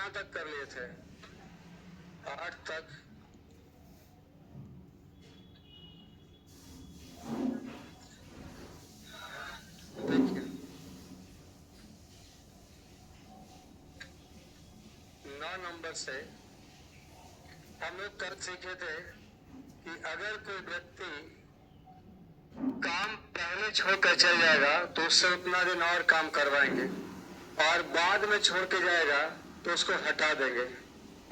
कहाँ तक कर लिए थे? 8 तक। देखिए 9 नंबर से हम लोग कल सीखे थे कि अगर कोई व्यक्ति काम पहले छोड़कर चल जाएगा तो उससे उतना दिन और काम करवाएंगे, और बाद में छोड़ के जाएगा तो उसको हटा देंगे।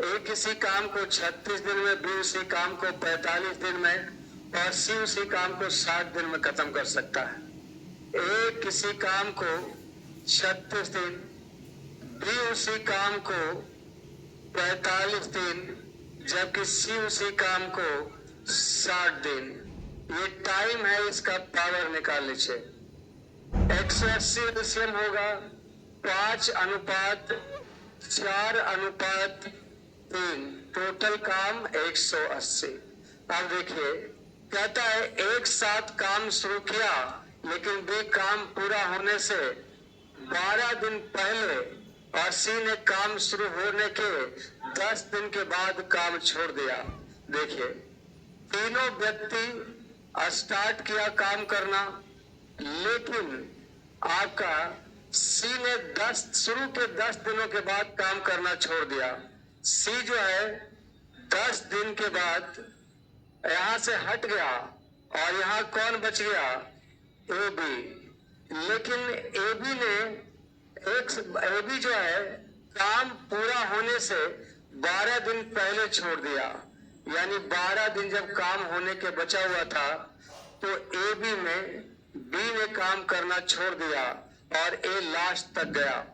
एक किसी काम को 36 दिन में, बी उसी काम को 45 दिन में, और सी उसी काम को 60 दिन में खत्म कर सकता है। एक किसी काम को 36 दिन, बी उसी काम को 45 दिन, जबकि सी उसी काम को 60 दिन। ये टाइम है, इसका पावर निकाल लीजिए। 180 एलसीएम होगा 5:4:3, टोटल काम 180। अब देखिए कहता है एक साथ काम शुरू किया, लेकिन बी काम पूरा होने से 12 दिन पहले और सी ने काम शुरू होने के 10 दिन के बाद काम छोड़ दिया। देखिए तीनों व्यक्ति स्टार्ट किया काम करना, लेकिन आपका सी ने शुरू के 10 दिनों के बाद काम करना छोड़ दिया। सी जो है 10 दिन के बाद यहां से हट गया, और यहां कौन बच गया? A B. लेकिन ए बी ने ए बी जो है काम पूरा होने से 12 दिन पहले छोड़ दिया, यानी 12 दिन जब काम होने के बचा हुआ था तो ए बी में बी ने काम करना छोड़ दिया और ए लास्ट तक गया।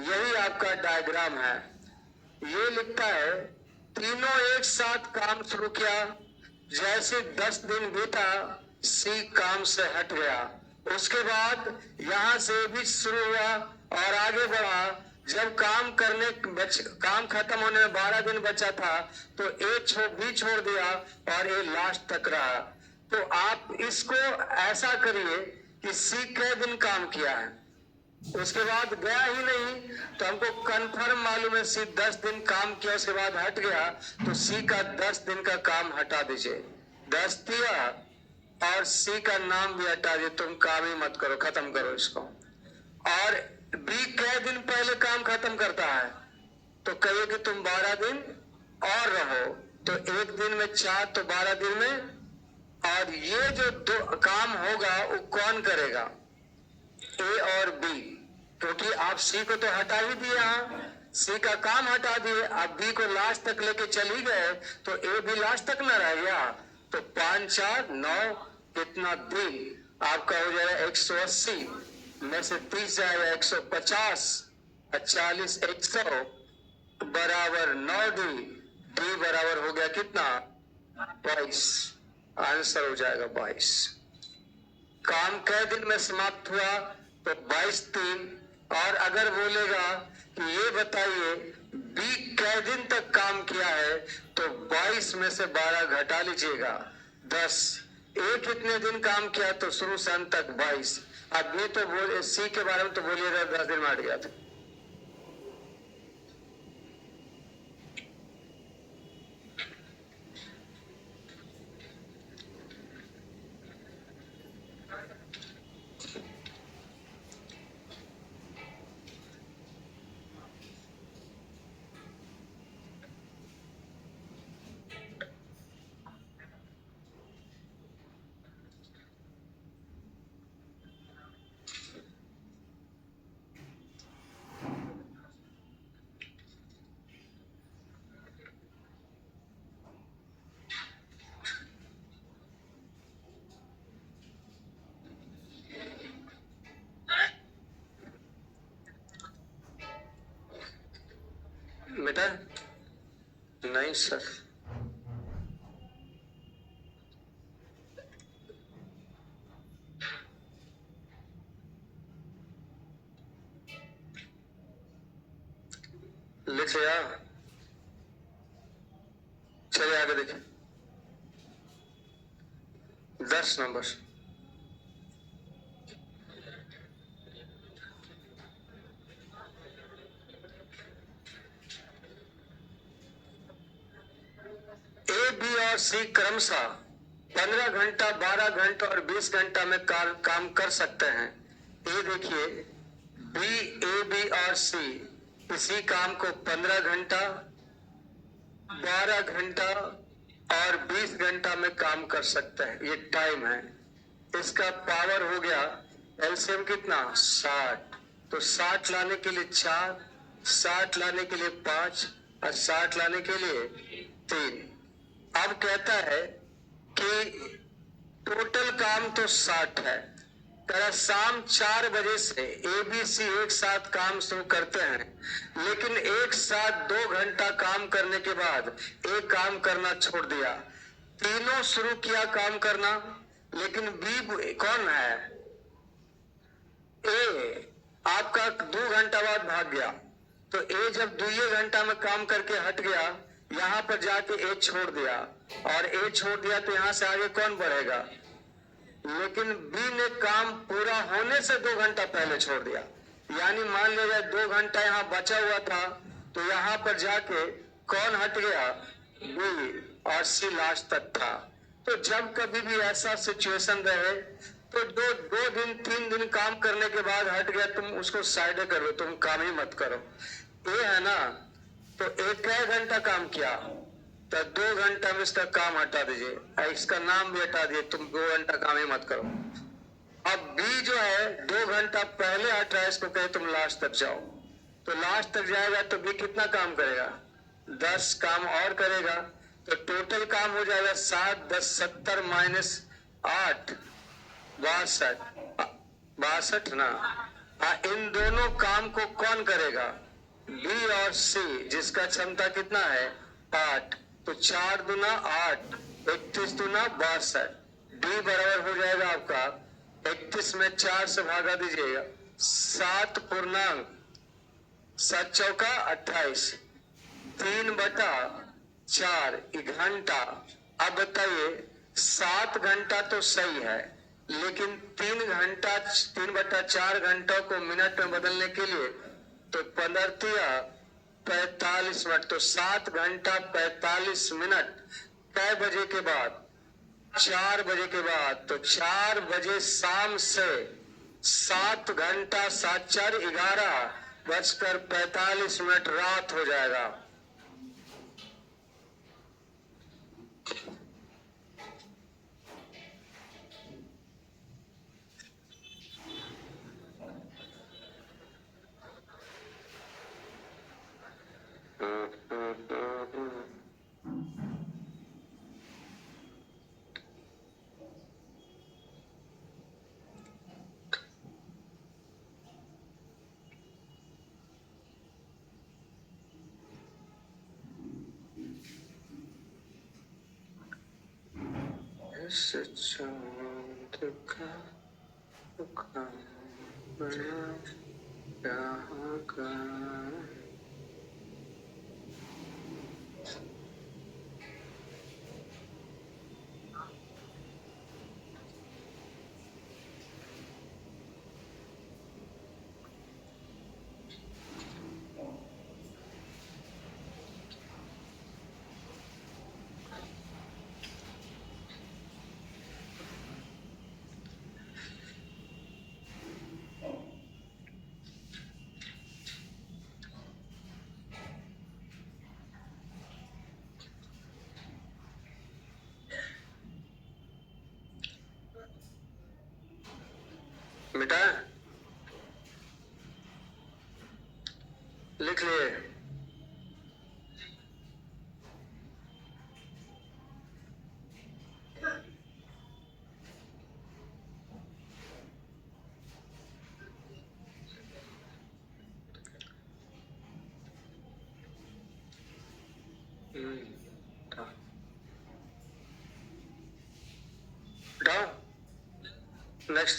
यही आपका डायग्राम है। ये लिखता है तीनों एक साथ काम शुरू किया, जैसे 10 दिन बीता सी काम से हट गया, उसके बाद यहां से भी शुरू हुआ और आगे बढ़ा। जब काम खत्म होने में 12 दिन बचा था तो बी छोड़ दिया और ए लास्ट तक रहा। तो आप इसको ऐसा करिए कि सी कै दिन काम किया है, उसके बाद गया ही नहीं, तो हमको कंफर्म मालूम है सी 10 दिन काम किया उसके बाद हट गया, तो सी का 10 दिन का काम हटा दीजिए। 10 दिया और सी का नाम भी हटा दिए, तुम काम ही मत करो, खत्म करो इसको। और बी कै दिन पहले काम खत्म करता है, तो कहिए कि तुम 12 दिन और रहो, तो एक दिन में 4 तो 12 दिन में। और ये जो दो काम होगा वो कौन करेगा? ए और बी, क्योंकि आप सी को तो हटा ही दिए, सी का काम हटा दिए, आप बी को लास्ट तक लेके चल ही गए, तो ए भी लास्ट तक ना रह गया। तो 5 4 9 कितना दिन आपका हो जाएगा? 180 में से 30 जाएगा 150, 40 100 बराबर 9 डी। डी बराबर हो गया कितना? 22। आंसर हो जाएगा 22। काम कै दिन में समाप्त हुआ? तो 22 दिन। और अगर बोलेगा कि ये बताइए बी कै दिन तक काम किया है, तो 22 में से 12 घटा लीजिएगा 10। ए कितने दिन काम किया? तो शुरू से अंत तक 22। अब ये तो बोले सी के बारे में तो बोलिएगा 10 दिन में हट गया था। बेटा नहीं सर, लिख लिया? चलिए आगे देखिए 10 नंबर। और सी क्रमशः 15 घंटा, 12 घंटा और 20 घंटा में काम कर सकते हैं। ये देखिए, बी, ए, बी और सी इसी काम को 15 घंटा, 12 घंटा और 20 घंटा में काम कर सकते हैं। ये टाइम है। इसका पावर हो गया एलसीएम कितना, 60। तो 60 लाने के लिए 4, 60 लाने के लिए 5 और 60 लाने के लिए 3। अब कहता है कि टोटल काम तो 60 है। कह शाम 4 बजे से एबीसी एक साथ काम शुरू करते हैं, लेकिन एक साथ 2 घंटा काम करने के बाद एक काम करना छोड़ दिया। तीनों शुरू किया काम करना, लेकिन बी कौन है, ए आपका 2 घंटा बाद भाग गया। तो ए जब 2 घंटा में काम करके हट गया, यहाँ पर जाके ए छोड़ दिया, और ए छोड़ दिया तो यहाँ से आगे कौन बढ़ेगा। लेकिन बी ने काम पूरा होने से 2 घंटा पहले छोड़ दिया। यानी मान लीजिए 2 घंटा यहाँ बचा हुआ था, तो यहाँ पर जाके कौन हट गया, बी, और सी लास्ट तक था। तो जब कभी भी ऐसा सिचुएशन रहे तो 2 दिन 3 दिन काम करने के बाद हट गया, तुम उसको साइड करो, तुम काम ही मत करो। ये है ना, तो एक घंटा काम किया तो 2 घंटा में इसका काम हटा दीजिए, इसका नाम भी हटा दिए, तुम 2 घंटा काम ही मत करो। अब बी जो है 2 घंटा पहले हटा है, इसको कहे तुम लास्ट तक जाओ, तो लास्ट तक जाएगा तो बी कितना काम करेगा, 10 काम और करेगा। तो टोटल काम हो जाएगा 7, 10, 70 माइनस 8, 62 ना। इन दोनों काम को कौन करेगा, बी और सी, जिसका क्षमता कितना है, 8। तो 4 दूना 8, 31 दूना 62। डी बराबर हो जाएगा आपका 31 में 4 से भागा दीजिएगा, 7 पूर्णांक 7 चौका 28, 3/4 घंटा। अब बताइए 7 घंटा तो सही है, लेकिन 3/4 घंटों को मिनट में बदलने के लिए तो 45 मिनट, तो 7 घंटा 45 मिनट कै बजे के बाद, 4 बजे के बाद। तो 4 बजे शाम से 7 घंटा 7 4 11:45 रात हो जाएगा। चांद का बना यहाँ का बेटा लिख लिए। नेक्स्ट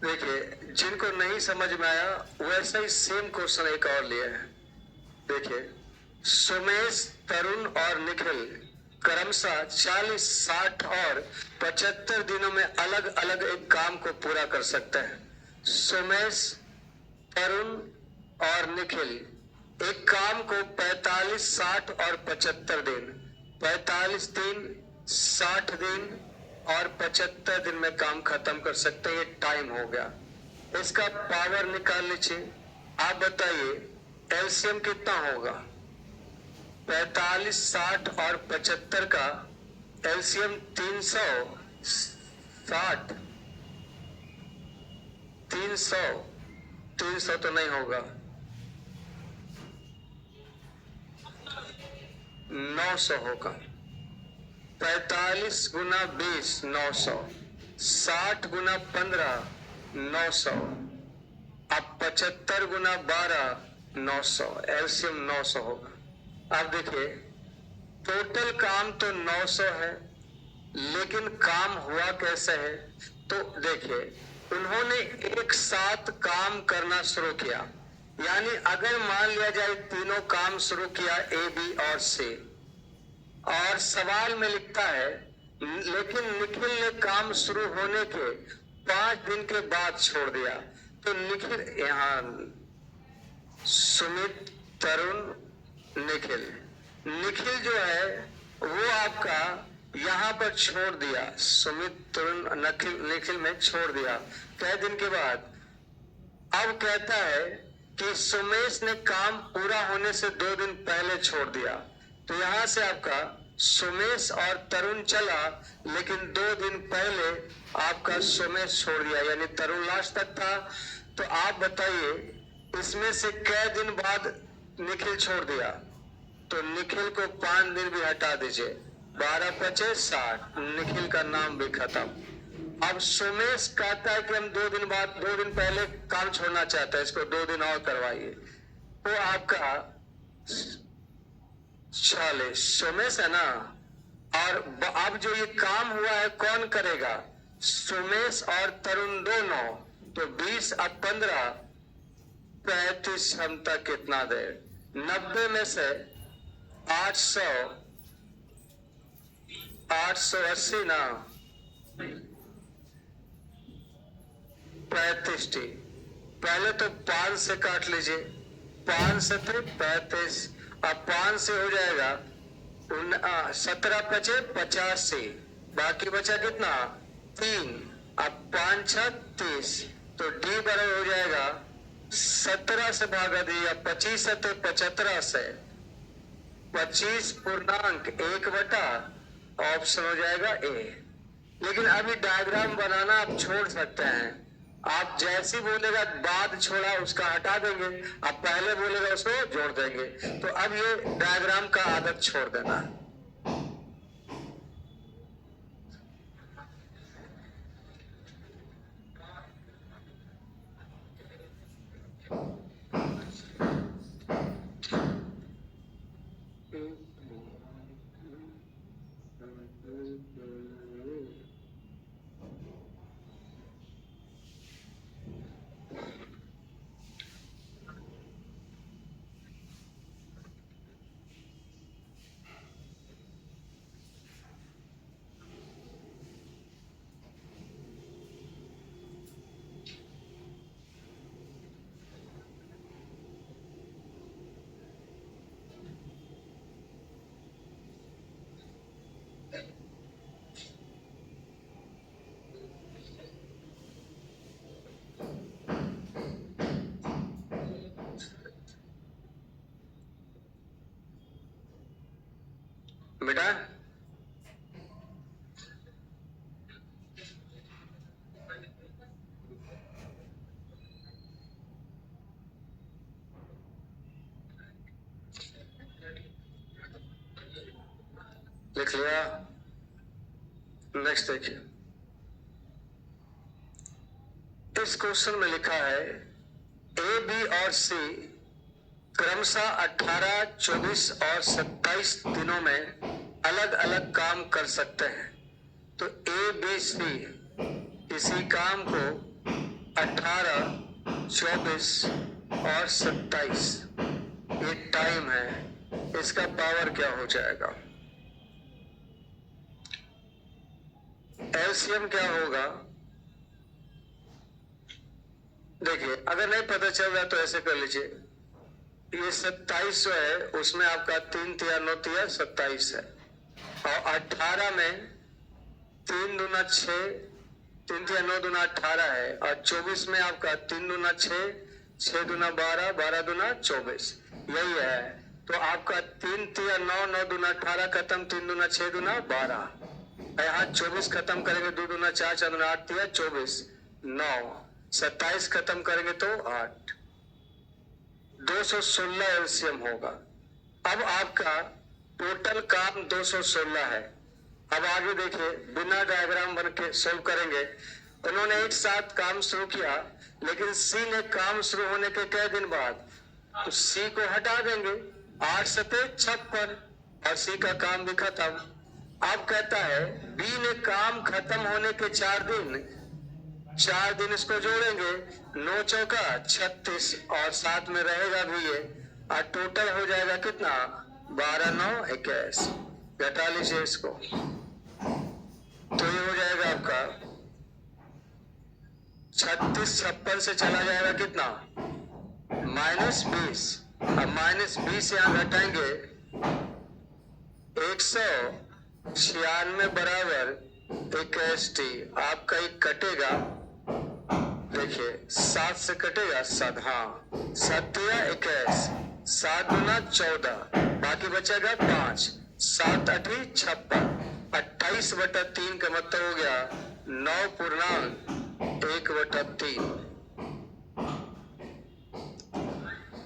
देखिए, जिनको नहीं समझ में आया वैसा ही सेम क्वेश्चन एक और लिया है। देखिए, सुमेश, तरुण और निखिल क्रमशः 40, 60 और 75 दिनों में अलग अलग एक काम को पूरा कर सकते हैं। सुमेश, तरुण और निखिल एक काम को 45, 60 और 75 दिन 45 दिन, 60 दिन और 75 दिन में काम खत्म कर सकते हैं। ये टाइम हो गया। इसका पावर निकाल लीजिए। आप बताइए एलसीएम कितना होगा? 45, 60 और 75 का एलसीएम 360। 300 तो नहीं होगा। 900 होगा। 45 गुना 20 900, 60 गुना 15 900, अब 75 गुना 12 900, एलसीएम 900 होगा। अब देखिए टोटल काम तो 900 है, लेकिन काम हुआ कैसे है? तो देखिए उन्होंने एक साथ काम करना शुरू किया। यानी अगर मान लिया जाए तीनों काम शुरू किया, ए बी और सी, और सवाल में लिखता है लेकिन निखिल ने काम शुरू होने के 5 दिन के बाद छोड़ दिया। तो निखिल यहाँ सुमित, तरुण, निखिल, निखिल जो है वो आपका यहाँ पर छोड़ दिया। सुमित, तरुण, निखिल में छोड़ दिया कई दिन के बाद। अब कहता है कि सुमेश ने काम पूरा होने से 2 दिन पहले छोड़ दिया। तो यहां से आपका सुमेश और तरुण चला, लेकिन 2 दिन पहले आपका सुमेश छोड़ दिया, यानी तरुण लास्ट तक था। तो आप बताइए इसमें से कै दिन बाद निखिल छोड़ दिया? तो निखिल को 5 दिन भी हटा दीजिए, 12 पचे 60, निखिल का नाम भी खत्म। अब सुमेश कहता है कि हम 2 दिन बाद, 2 दिन पहले काम छोड़ना चाहता है, इसको 2 दिन और करवाइए। तो आपका 40 सुमेश है ना। और अब जो ये काम हुआ है कौन करेगा? सुमेश और तरुण दोनों। तो 20 अब 15, 35 क्षमता कितना दे? 90 में से 800, 880 ना, 35टी। पहले तो 5 से काट लीजिए, 5 से थे 35, अब 5 से हो जाएगा 17 बचे 85, बाकी बचा कितना? 3। अब 5 6 30, तो डी बराबर हो जाएगा 17 से भागा दिया, 25 से 75 से 25 पूर्णांक 1/, ऑप्शन हो जाएगा ए। लेकिन अभी डायग्राम बनाना आप छोड़ सकते हैं। आप जैसी बोलेगा बाद छोड़ा उसका हटा देंगे, आप पहले बोलेगा उसको जोड़ देंगे। तो अब ये डायग्राम का आदत छोड़ देना। बेटा लिख लिया। नेक्स्ट देखिए, इस क्वेश्चन में लिखा है ए, बी और सी क्रमशः 18, 24 और 27 दिनों में अलग अलग काम कर सकते हैं। तो ए, बी, सी इसी काम को 18, 24 और 27 ये टाइम है, इसका पावर क्या हो जाएगा? एलसीएम क्या होगा? देखिए अगर नहीं पता चल रहा तो ऐसे कर लीजिए, ये 27 जो है उसमें आपका 3 तिया 9 तिया 27 है, और 18 में 3 दूना 6, 3 या 9 दूना 18 है, और 24 में आपका 3 दूना 6, 6 दूना 12, 12 दूना 24, यही है। तो आपका 3 तिया 9, 9 दूना 18 खत्म, 3 दूना 6 दूना 12, यहाँ 24 खत्म करेंगे, 2 दूना 4, 4 दूना 8 तिया 24, 9, 27 खत्म करेंगे तो 8, 216 एलसीएम होगा। अब आपका टोटल काम 216 है। अब आगे देखिए, बिना डायग्राम बन के सोल्व करेंगे। उन्होंने एक साथ काम शुरू किया, लेकिन सी ने काम शुरू होने के कई दिन बाद तो सी को हटा देंगे, 8 सते 56, और सी का काम भी खत्म। अब कहता है बी ने काम खत्म होने के 4 दिन इसको जोड़ेंगे, 9 चौका 36, और साथ में रहेगा भी ये, और टोटल हो जाएगा कितना, 12 9 21, घटा लीजिए इसको, तो ये हो जाएगा आपका 36 56 से चला जाएगा कितना, -20। अब -20 यहाँ घटाएंगे, 196 बराबर 21t, आपका एक कटेगा, देखिए 7 से कटेगा 7, हाँ 7 या 21, 7 दूना 14, बाकी बचेगा 5, 7 8 56, 28/3 का मतलब हो गया 9.1/3।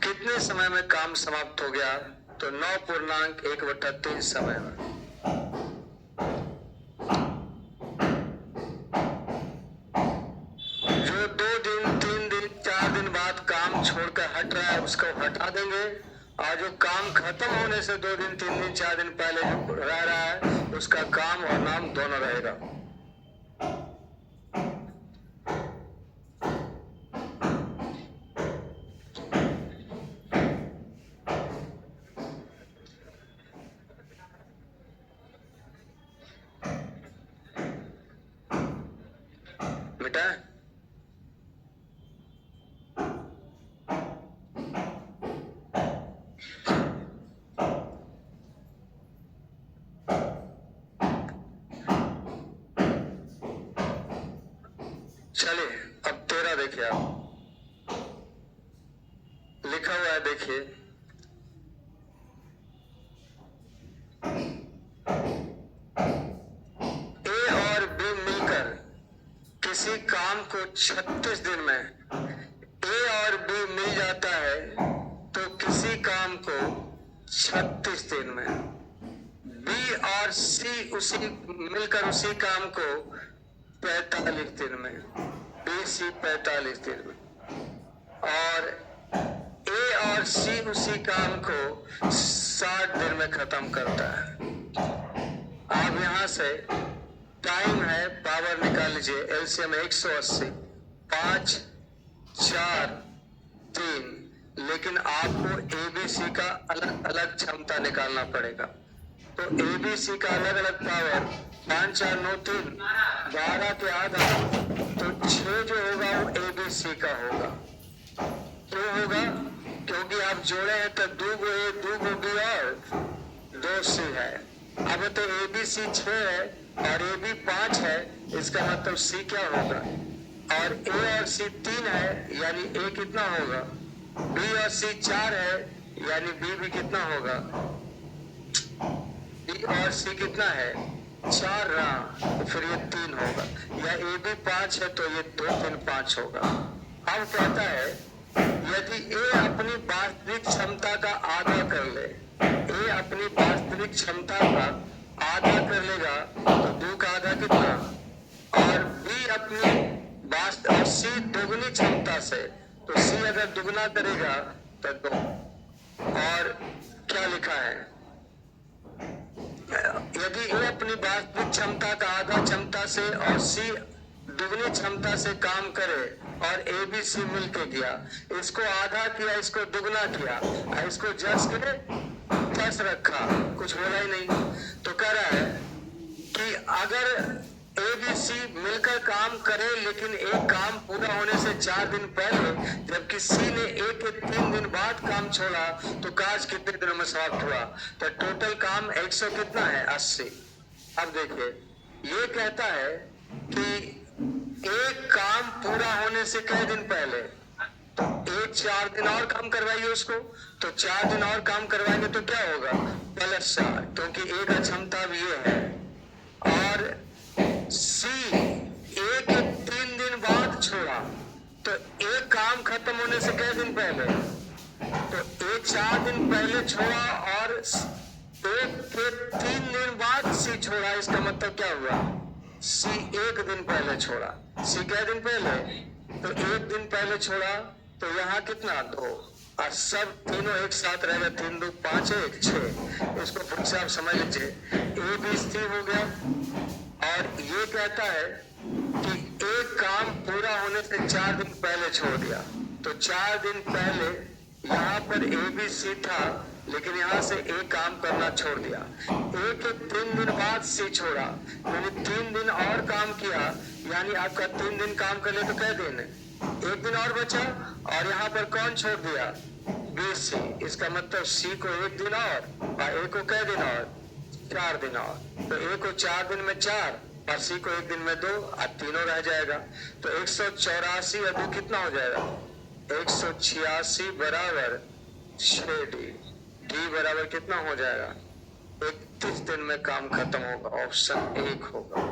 कितने समय में काम समाप्त हो गया, तो 9.1/3 समय में। जो 2 दिन 3 दिन 4 दिन बाद काम छोड़कर हट रहा है उसको हटा देंगे, और जो काम खत्म होने से 2 दिन 3 दिन 4 दिन पहले जो रह रहा है उसका काम और नाम दोनों रहेगा। बेटा चलिए, अब 13 देखिए, आप लिखा हुआ है, देखिए ए और बी मिलकर किसी काम को 36 दिन में, ए और बी मिल जाता है तो किसी काम को 36 दिन में, बी और सी उसी मिलकर उसी काम को 45 दिन में, बी सी 45 दिन में, और ए और सी उसी काम को 60 दिन में खत्म करता है। आप यहां से टाइम है, पावर निकाल लीजिए, एलसीएम 180, 5 4 3, लेकिन आपको एबीसी का अलग अलग क्षमता निकालना पड़ेगा। तो एबीसी का अलग अलग पावर 5 4 9 3 12 के आधा, तो 6 जो होगा वो एबीसी का होगा। क्यों होगा, क्योंकि आप जोड़े हैं तो 2 गो ए 2 गो बी और 2 सी है। अब तो एबीसी 6 है और एबी 5 है, इसका मतलब सी क्या होगा, और ए और सी 3 है यानी ए कितना होगा, बी और सी 4 है यानी बी भी कितना होगा, बी और सी कितना है 4 रहा, तो फिर ये 3 होगा, या ए भी 5 है तो ये 2 3 5 होगा। अब कहता है यदि ए अपनी वास्तविक क्षमता का आधा कर ले, ए अपनी वास्तविक क्षमता का आधा कर लेगा तो 2 का आधा कितना, और बी अपनी और सी दोगुनी क्षमता से, तो सी अगर दुगना करेगा तो 2, और क्या लिखा है, यदि ए अपनी वास्तविक क्षमता का आधा क्षमता से और सी दुगनी क्षमता से काम करे और ए बी सी मिलके किया, इसको आधा किया इसको दुगना किया, और इसको जस के तस रखा, कुछ बोला ही नहीं, तो कह रहा है कि अगर ए बी सी मिलकर काम करे लेकिन एक काम पूरा होने से 4 दिन पहले, जबकि सी ने ए के 3 दिन बाद काम छोड़ा, तो कार्य कितने दिनों में समाप्त हुआ, तो टोटल काम 100 कितना है 80, अब देखिए, ये कहता है कि एक काम पूरा होने से कई दिन पहले, तो एक 4 दिन और काम करवाइए उसको, तो 4 दिन और काम करवाएंगे तो क्या होगा, +4, क्योंकि ए का क्षमता अब ये है। और सी ए के 3 दिन बाद छोड़ा, तो एक काम खत्म होने से कई दिन पहले, तो एक 4 दिन पहले छोड़ा और एक के 3 दिन बाद सी छोड़ा, इसका मतलब क्या हुआ, सी 1 दिन पहले छोड़ा। सी कै दिन पहले, तो 1 दिन पहले छोड़ा, तो यहाँ कितना 2, और सब तीनों एक साथ रहेगा, 3 2 5 1 6। इसको फिर से आप समझ लीजिए, ए बी सी हो गया। और ये कहता है कि एक काम पूरा होने से 4 दिन पहले छोड़ दिया, तो 4 दिन पहले यहाँ पर ए बी सी था, लेकिन यहाँ से एक काम करना छोड़ दिया। ए के 3 दिन बाद सी छोड़ा, मैंने 3 दिन और काम किया, यानी आपका 3 दिन काम कर ले तो कै दिन, 1 दिन और बचा। और यहाँ पर कौन छोड़ दिया, बी सी। इसका मतलब सी को 1 दिन और ए को कै दिन और, 4 दिन और। तो ए को 4 दिन में 4 और सी को 1 दिन में 2, और तीनों रह जाएगा। तो 184 और 2 कितना हो जाएगा, 186 बराबर 6D। डी बराबर कितना हो जाएगा, 31 दिन में काम खत्म होगा। ऑप्शन 1 होगा।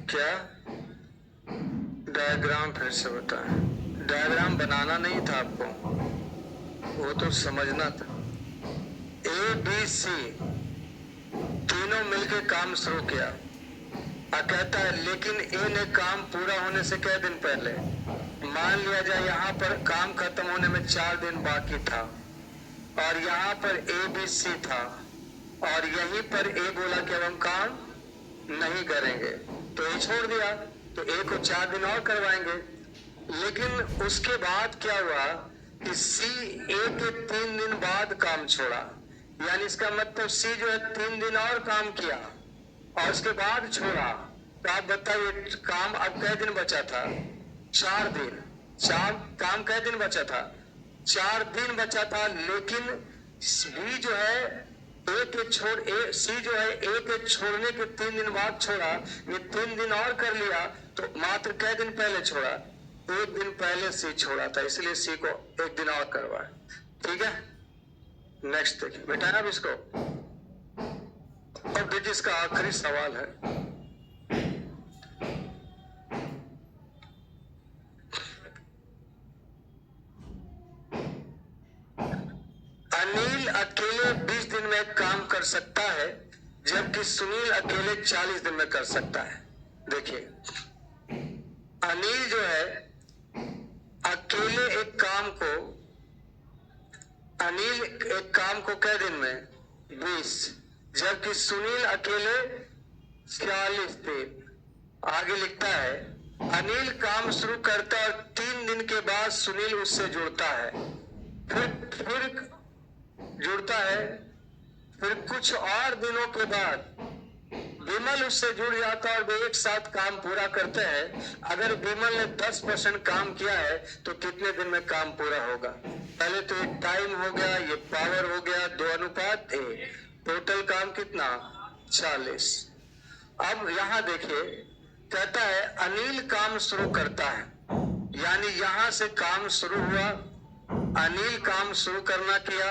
क्या डायग्राम फिर से बताएं। डायग्राम बनाना नहीं था आपको, वो तो समझना था। ए बी सी तीनों मिलकर काम शुरू किया, और कहता है लेकिन ए ने काम पूरा होने से कई दिन पहले, मान लिया जाए यहाँ पर काम खत्म होने में 4 दिन बाकी था, और यहाँ पर ए बी सी था, और यहीं पर ए बोला कि अब हम काम नहीं करेंगे, तो ए छोड़ दिया, तो ए को 4 दिन और करवाएंगे। लेकिन उसके बाद क्या हुआ कि सी ए के 3 दिन बाद काम छोड़ा, यानी इसका मतलब सी जो है 3 दिन और काम किया और उसके बाद छोड़ा। तो आप बताइए काम अब कै दिन बचा था, 4 दिन। 4 काम कै दिन बचा था, 4 दिन बचा था। लेकिन बी जो है सी जो है ए के छोड़ने के 3 दिन बाद छोड़ा, ये 3 दिन और कर लिया, तो मात्र कै दिन पहले छोड़ा, 1 दिन पहले सी छोड़ा था, इसलिए सी को 1 दिन और करवाए। ठीक है, नेक्स्ट देखिए बेटा, अब इसको, और देखिए इसका आखिरी सवाल है। अनिल अकेले 20 दिन में काम कर सकता है, जबकि सुनील अकेले 40 दिन में कर सकता है। देखिए, अनिल जो है अकेले एक काम को कै दिन में, 20, जबकि सुनील अकेले 40 दिन। आगे लिखता है अनिल काम शुरू करता है और 3 दिन के बाद सुनील उससे जुड़ता है, फिर जुड़ता है, फिर कुछ और दिनों के बाद विमल उससे जुड़ जाता है और वे एक साथ काम पूरा करते हैं। अगर विमल ने 10% काम किया है तो कितने दिन में काम पूरा होगा। पहले तो एक टाइम हो गया, ये पावर हो गया, 2:1, टोटल काम कितना, 40। अब यहाँ देखिए, कहता है अनिल काम शुरू करता है, यानी यहां से काम शुरू हुआ अनिल काम शुरू करना किया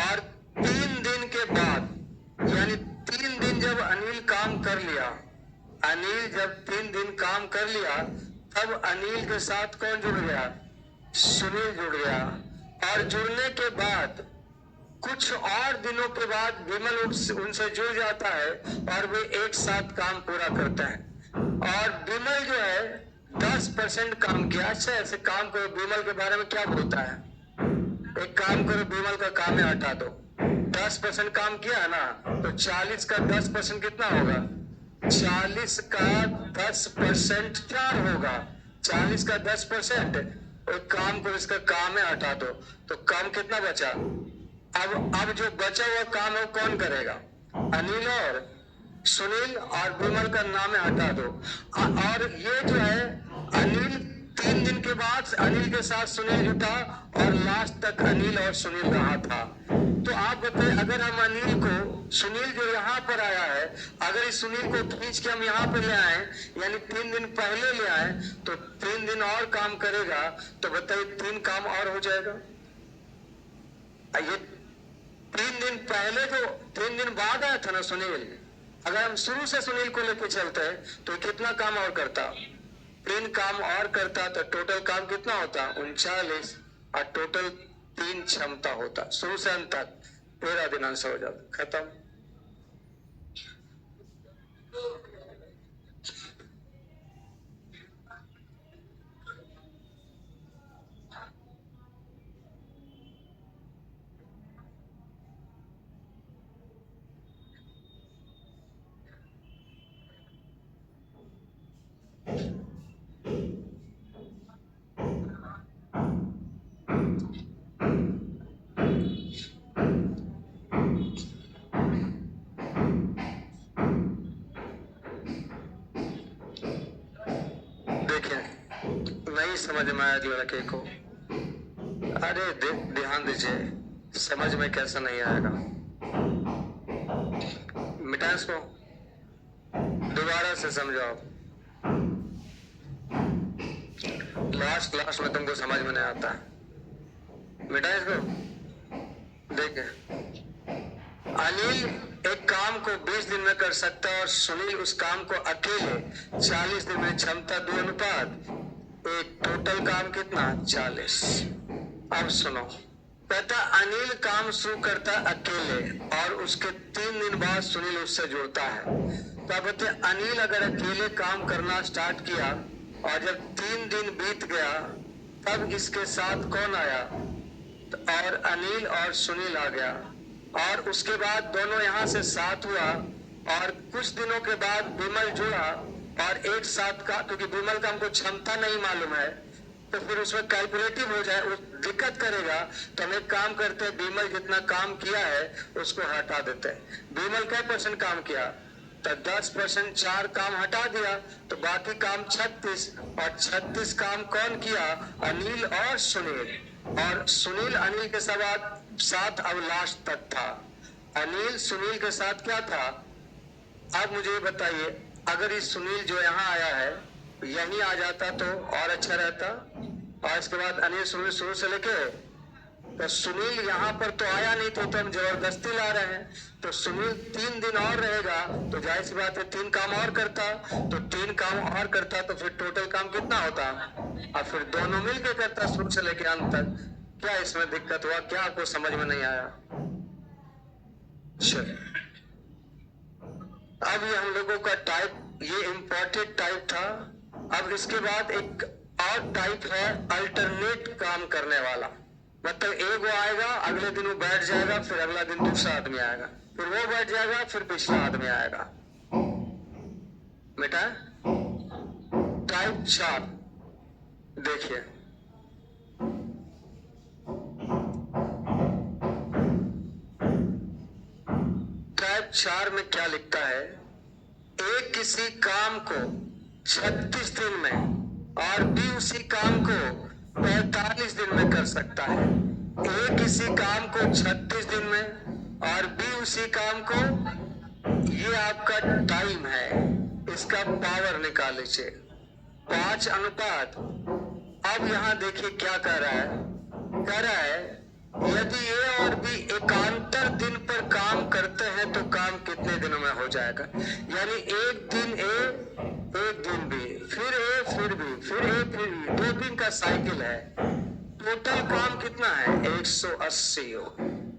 और 3 दिन के बाद, यानी 3 दिन जब अनिल काम कर लिया, अनिल जब 3 दिन काम कर लिया, तब अनिल के साथ कौन जुड़ गया? सुनील जुड़ गया। और जुड़ने के बाद कुछ और दिनों के बाद विमल उनसे जुड़ जाता है और वे एक साथ काम पूरा करते हैं। और विमल जो है 10% काम किया। अच्छा, ऐसे काम करो, विमल के बारे में क्या बोलता है? एक काम करो, विमल का काम है हटा दो। 10% काम किया है ना, तो 40 का 10% कितना होगा? 40 का 10% 4 होगा। 40 का 10%, एक काम करो, इसका काम है हटा दो, तो काम कितना बचा? अब जो बचा हुआ काम है वो कौन करेगा? अनिल और सुनील, और विमल का नाम है हटा दो। और ये जो है अनिल 3 दिन के बाद अनिल के साथ सुनील जुटा और लास्ट तक अनिल और सुनील रहा था। तो आप बताइए, अगर हम अनिल को, सुनील जो यहाँ पर आया है, अगर इस सुनील को खींच के हम यहाँ पर ले आए, यानी 3 दिन पहले ले आए, तो 3 दिन और काम करेगा, तो बताइए 3 काम और हो जाएगा। ये 3 दिन पहले, जो 3 दिन बाद आया था ना सुनील, अगर हम शुरू से सुनील को लेके चलते हैं तो कितना काम और करता? 3 काम और करता, तो टोटल काम कितना होता? 39। और टोटल 3 क्षमता होता। शुरू से अंत तक 13 दिन आंसर हो जाता, खत्म। नहीं समझ में आया लड़के को, अरे ध्यान दीजिए, समझ में कैसा नहीं आएगा? मिटा इसको, दोबारा से समझाओ। लास्ट में तुमको समझ में नहीं आता है, मिटा इसको। देखिए, अनिल एक काम को 20 दिन में कर सकता है और सुनील उस काम को अकेले 40 दिन में, क्षमता 2 अनुपात 1, टोटल काम कितना? 40। अब सुनो, कहता अनिल काम शुरू करता अकेले और उसके 3 दिन बाद सुनील उससे जुड़ता है। तो अब बताइए, अनिल अगर अकेले काम करना स्टार्ट किया और जब 3 दिन बीत गया, तब इसके साथ कौन आया? और अनिल और सुनील आ गया, और उसके बाद दोनों यहाँ से साथ हुआ, और कुछ दिनों के बाद विमल जुड़ा और एक साथ का, क्योंकि विमल का हमको क्षमता नहीं मालूम है, तो फिर उसमें कैलकुलेटिव हो जाए, दिक्कत करेगा, तो हम एक काम करते हैं, विमल जितना काम किया है उसको हटा देते हैं। विमल क्या % काम किया? तो 10% 4 काम हटा दिया, तो बाकी काम 36, और 36 काम कौन किया? अनिल और सुनील। और सुनील अनिल के साथ अब लास्ट तक था। अनिल सुनील के साथ क्या था? अब मुझे बताइए, अगर इस सुनील जो यहाँ आया है यहीं आ जाता तो और अच्छा रहता, और इसके बाद अनिल सुनील शुरू से लेके, तो सुनील यहाँ पर तो आया नहीं, तो हम जबरदस्ती ला रहे हैं, तो सुनील 3 दिन और रहेगा, तो जाहिर सी बात है 3 काम और करता, तो 3 काम और करता, तो फिर टोटल काम कितना होता? और फिर दोनों मिलके करता शुरू से लेके अंत तक। क्या इसमें दिक्कत हुआ? क्या आपको समझ में नहीं आया? चलिए, अब ये हम लोगों का टाइप, ये इम्पोर्टेड टाइप था। अब इसके बाद एक और टाइप है अल्टरनेट काम करने वाला, मतलब एक वो आएगा, अगले दिन वो बैठ जाएगा, फिर अगला दिन दूसरा आदमी आएगा, फिर वो बैठ जाएगा, फिर पिछला आदमी आएगा। बेटा टाइप 4 देखिए, टाइप 4 में क्या लिखता है? एक किसी काम को 36 दिन में और बी उसी काम को 45 दिन में कर सकता है। ए किसी काम को 36 दिन में और बी उसी काम को, ये आपका टाइम है, इसका पावर निकाल लीजिए 5 अनुपात। अब यहां देखिए क्या कह रहा है, कह रहा है यदि ए और बी एकांतर दिन पर काम करते हैं तो काम कितने दिनों में हो जाएगा। यानी एक दिन ए, एक दिन बी, फिर ए, फिर बी, फिर ए, फिर बी, 2 दिन का साइकिल है। टोटल काम कितना है 180।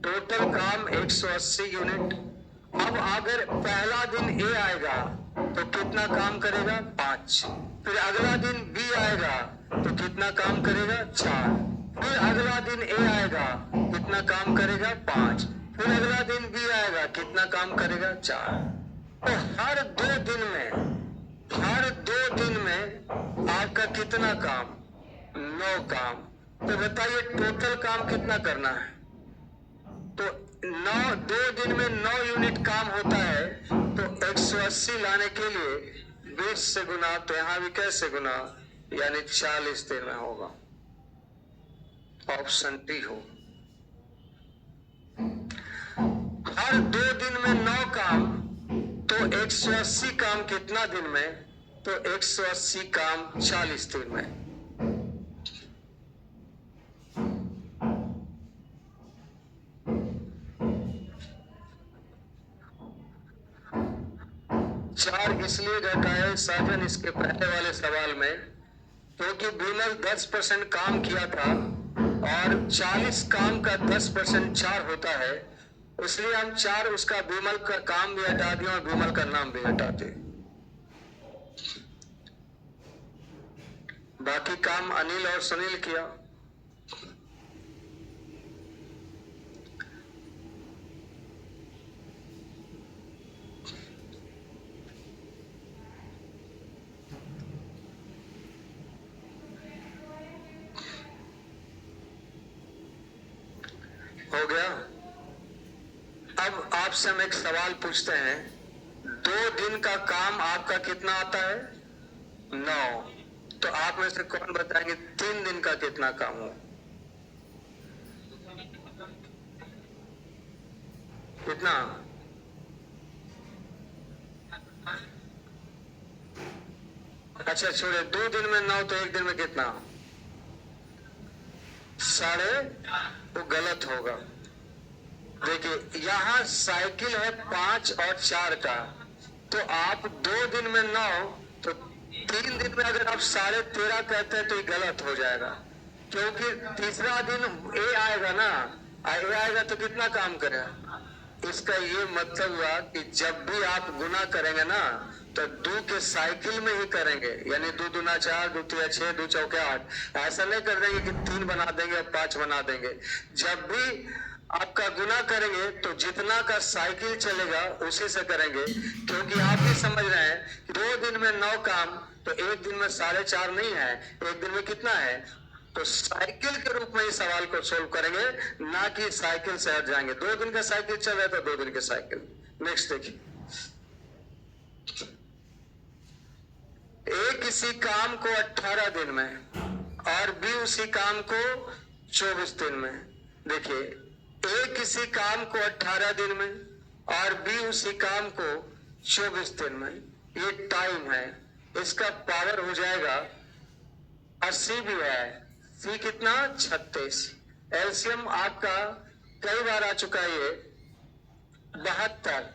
टोटल काम 180 यूनिट। अब अगर पहला दिन ए आएगा तो कितना काम करेगा 5। फिर अगला दिन बी आएगा तो कितना काम करेगा 4। फिर अगला दिन ए आएगा कितना काम करेगा 5। फिर अगला दिन बी आएगा कितना काम करेगा 4। तो हर 2 दिन में, हर 2 दिन में आपका कितना काम 9 काम। तो बताइए टोटल काम कितना करना है। तो 2 दिन में 9 यूनिट काम होता है। तो 180 लाने के लिए 20 से गुना, तो यहां भी कैसे गुना, यानी 40 दिन में होगा। ऑप्शन डी हो। हर 2 दिन में 9 काम, तो 180 काम कितना दिन में, तो 180 काम 40 दिन में। चार इसलिए घटाए 7 इसके पहले वाले सवाल में, क्योंकि विमल 10% काम किया था और 40 काम का 10% 4 होता है, इसलिए हम 4 उसका विमल का काम भी हटा दिए और विमल का नाम भी हटा दिए। बाकी काम अनिल और सुनील किया। हो गया। अब आपसे हम एक सवाल पूछते हैं, 2 दिन का काम आपका कितना आता है 9। तो आप में से कौन बताएंगे 3 दिन का कितना काम हो, कितना। अच्छा छोड़े, 2 दिन में 9 तो 1 दिन में कितना, 8.5। वो गलत होगा। देखिए यहाँ साइकिल है 5 और 4 का, तो आप 2 दिन में 9, तो 3 दिन में अगर आप 13.5 कहते हैं तो ये गलत हो जाएगा, क्योंकि तीसरा दिन ए आएगा ना, ए आएगा तो कितना काम करेगा। इसका ये मतलब हुआ कि जब भी आप गुना करेंगे ना तो 2 के साइकिल में ही करेंगे, यानी 2 दूना 4, 2 तिया 6, 2 चौके 8। ऐसा नहीं कर देंगे कि 3 बना देंगे और 5 बना देंगे। जब भी आपका गुना करेंगे तो जितना का साइकिल चलेगा उसी से करेंगे, क्योंकि आप भी समझ रहे हैं 2 दिन में 9 काम, तो 1 दिन में 4.5 नहीं है, 1 दिन में कितना है। तो साइकिल के रूप में इस सवाल को सोल्व करेंगे, ना कि साइकिल से हट जाएंगे। 2 दिन का साइकिल चल रहा है तो 2 दिन के साइकिल। नेक्स्ट देखिए, ए किसी काम को 18 दिन में और बी उसी काम को 24 दिन में। देखिए ए किसी काम को 18 दिन में और बी उसी काम को 24 दिन में, ये टाइम है। इसका पावर हो जाएगा 80 भी है, सी कितना 36। एलसीएम आपका कई बार आ चुका है, ये 72।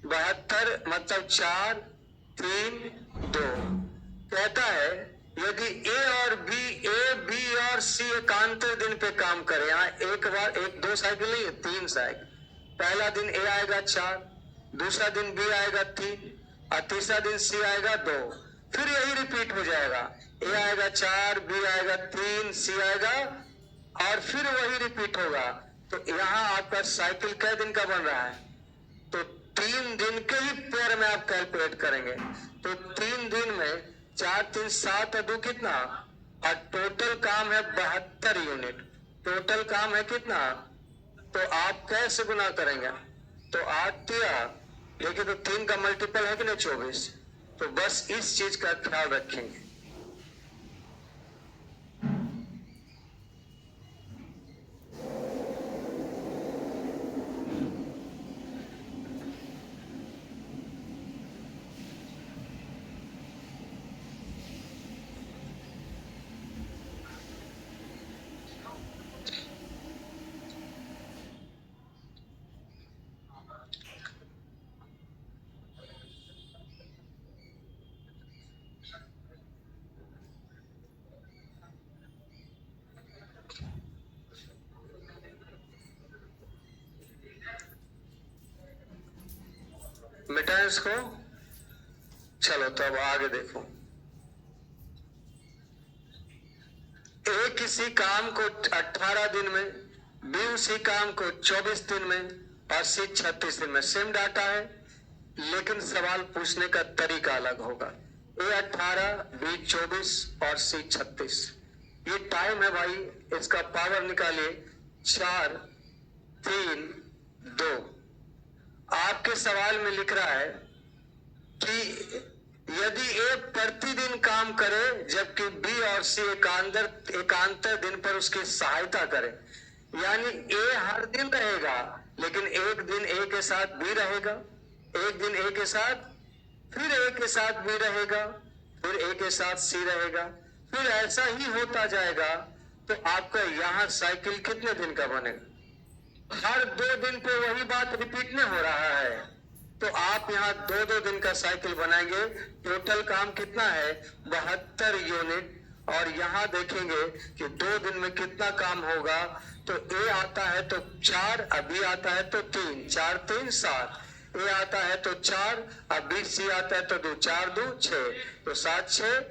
72 मतलब 4, 3, 2। कहता है यदि ए और बी, ए बी और सी एकांतर दिन पे काम करे, यहाँ एक बार 2 साइकिल नहीं है, 3 साइकिल। पहला दिन ए आएगा 4, दूसरा दिन बी आएगा 3 और तीसरा दिन सी आएगा 2। फिर यही रिपीट हो जाएगा, ए आएगा 4, बी आएगा 3, सी आएगा, और फिर वही रिपीट होगा। तो यहाँ आपका साइकिल कै दिन का बन रहा है, तो 3 दिन के ही पेयर में आप कैलकुलेट करेंगे। तो 3 दिन में 4, 3, 7 और 2 कितना, और टोटल काम है 72 यूनिट। टोटल काम है कितना, तो आप कैसे गुना करेंगे, तो 8 तिया, देखिए तो 3 का मल्टीपल है कि नहीं 24। तो बस इस चीज का ख्याल रखेंगे। मिटा इसको। चलो तो अब आगे देखो। ए किसी काम को 18 दिन में, बी उसी काम को 24 दिन में और सी 36 दिन में। सेम डाटा है लेकिन सवाल पूछने का तरीका अलग होगा। ए 18, बी 24 और सी 36। ये टाइम है भाई, इसका पावर निकालिए। 4, 3, 2। आपके सवाल में लिख रहा है कि यदि ए प्रतिदिन काम करे जबकि बी और सी एकांतर दिन पर उसकी सहायता करे, यानी ए हर दिन रहेगा लेकिन एक दिन ए के साथ बी रहेगा, एक दिन ए के साथ, फिर ए के साथ बी रहेगा, फिर ए के साथ सी रहेगा, फिर ऐसा ही होता जाएगा। तो आपका यहां साइकिल कितने दिन का बनेगा? हर 2 दिन पे वही बात रिपीट नहीं हो रहा है। तो आप यहाँ 2-2 दिन का साइकिल बनाएंगे। टोटल काम कितना है? 72 यूनिट। और यहाँ देखेंगे कि 2 दिन में कितना काम होगा। तो ए आता है तो 4, बी आता है तो 3, 4, 3, 7। ए आता है तो 4, बी सी आता है तो 2, 4, 2, 6, तो 7, 6,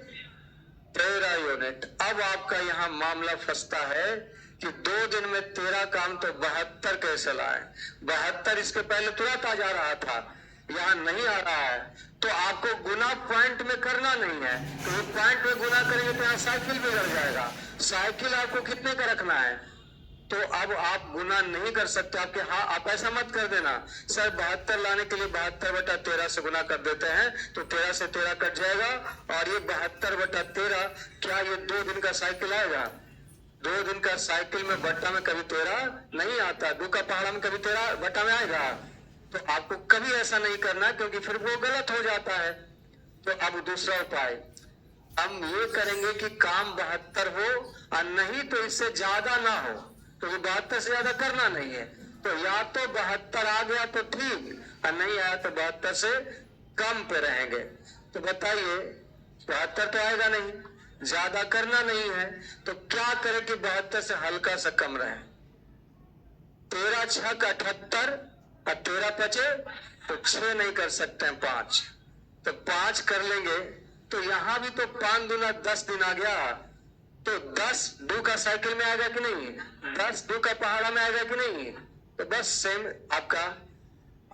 13 यूनिट। अब आपका यहाँ मामला फंसता है कि 2 दिन में 13 काम, तो 72 कैसे लाए? 72 इसके पहले तुरंत आ जा रहा था, यहाँ नहीं आ रहा है। तो आपको गुना पॉइंट में करना नहीं है, तो पॉइंट में गुना करेंगे तो यहाँ साइकिल बिगड़ जाएगा। साइकिल आपको कितने का रखना है? तो अब आप गुना नहीं कर सकते। आपके हाँ, आप ऐसा मत कर देना सर 72 लाने के लिए 72/13 से गुना कर देते हैं तो 13 से 13 कट जाएगा और ये 72/13, क्या ये 2 दिन का साइकिल आएगा? 2 दिन का साइकिल में बट्टा में कभी 13 नहीं आता, 2 का पहाड़ा में कभी 13 बट्टा में आएगा। तो आपको कभी ऐसा नहीं करना क्योंकि फिर वो गलत हो जाता है। तो अब दूसरा उपाय हम ये करेंगे कि काम 72 हो और नहीं तो इससे ज्यादा ना हो, क्योंकि 72 से ज्यादा करना नहीं है। तो या तो 72 आ गया तो ठीक, और नहीं आया तो 72 से कम पे रहेंगे। तो बताइए 72 तो आएगा नहीं, ज्यादा करना नहीं है, तो क्या करें कि 72 से हल्का सा कम रहे? 13 6 का 78 और 13 बचे तो 6 नहीं कर सकते हैं, 5, तो 5 कर लेंगे। तो यहां भी तो 5 दूना 10 दिन आ गया। तो 10 2 का साइकिल में आएगा कि नहीं? 10 2 का पहाड़ा में आएगा कि नहीं? तो बस सेम आपका।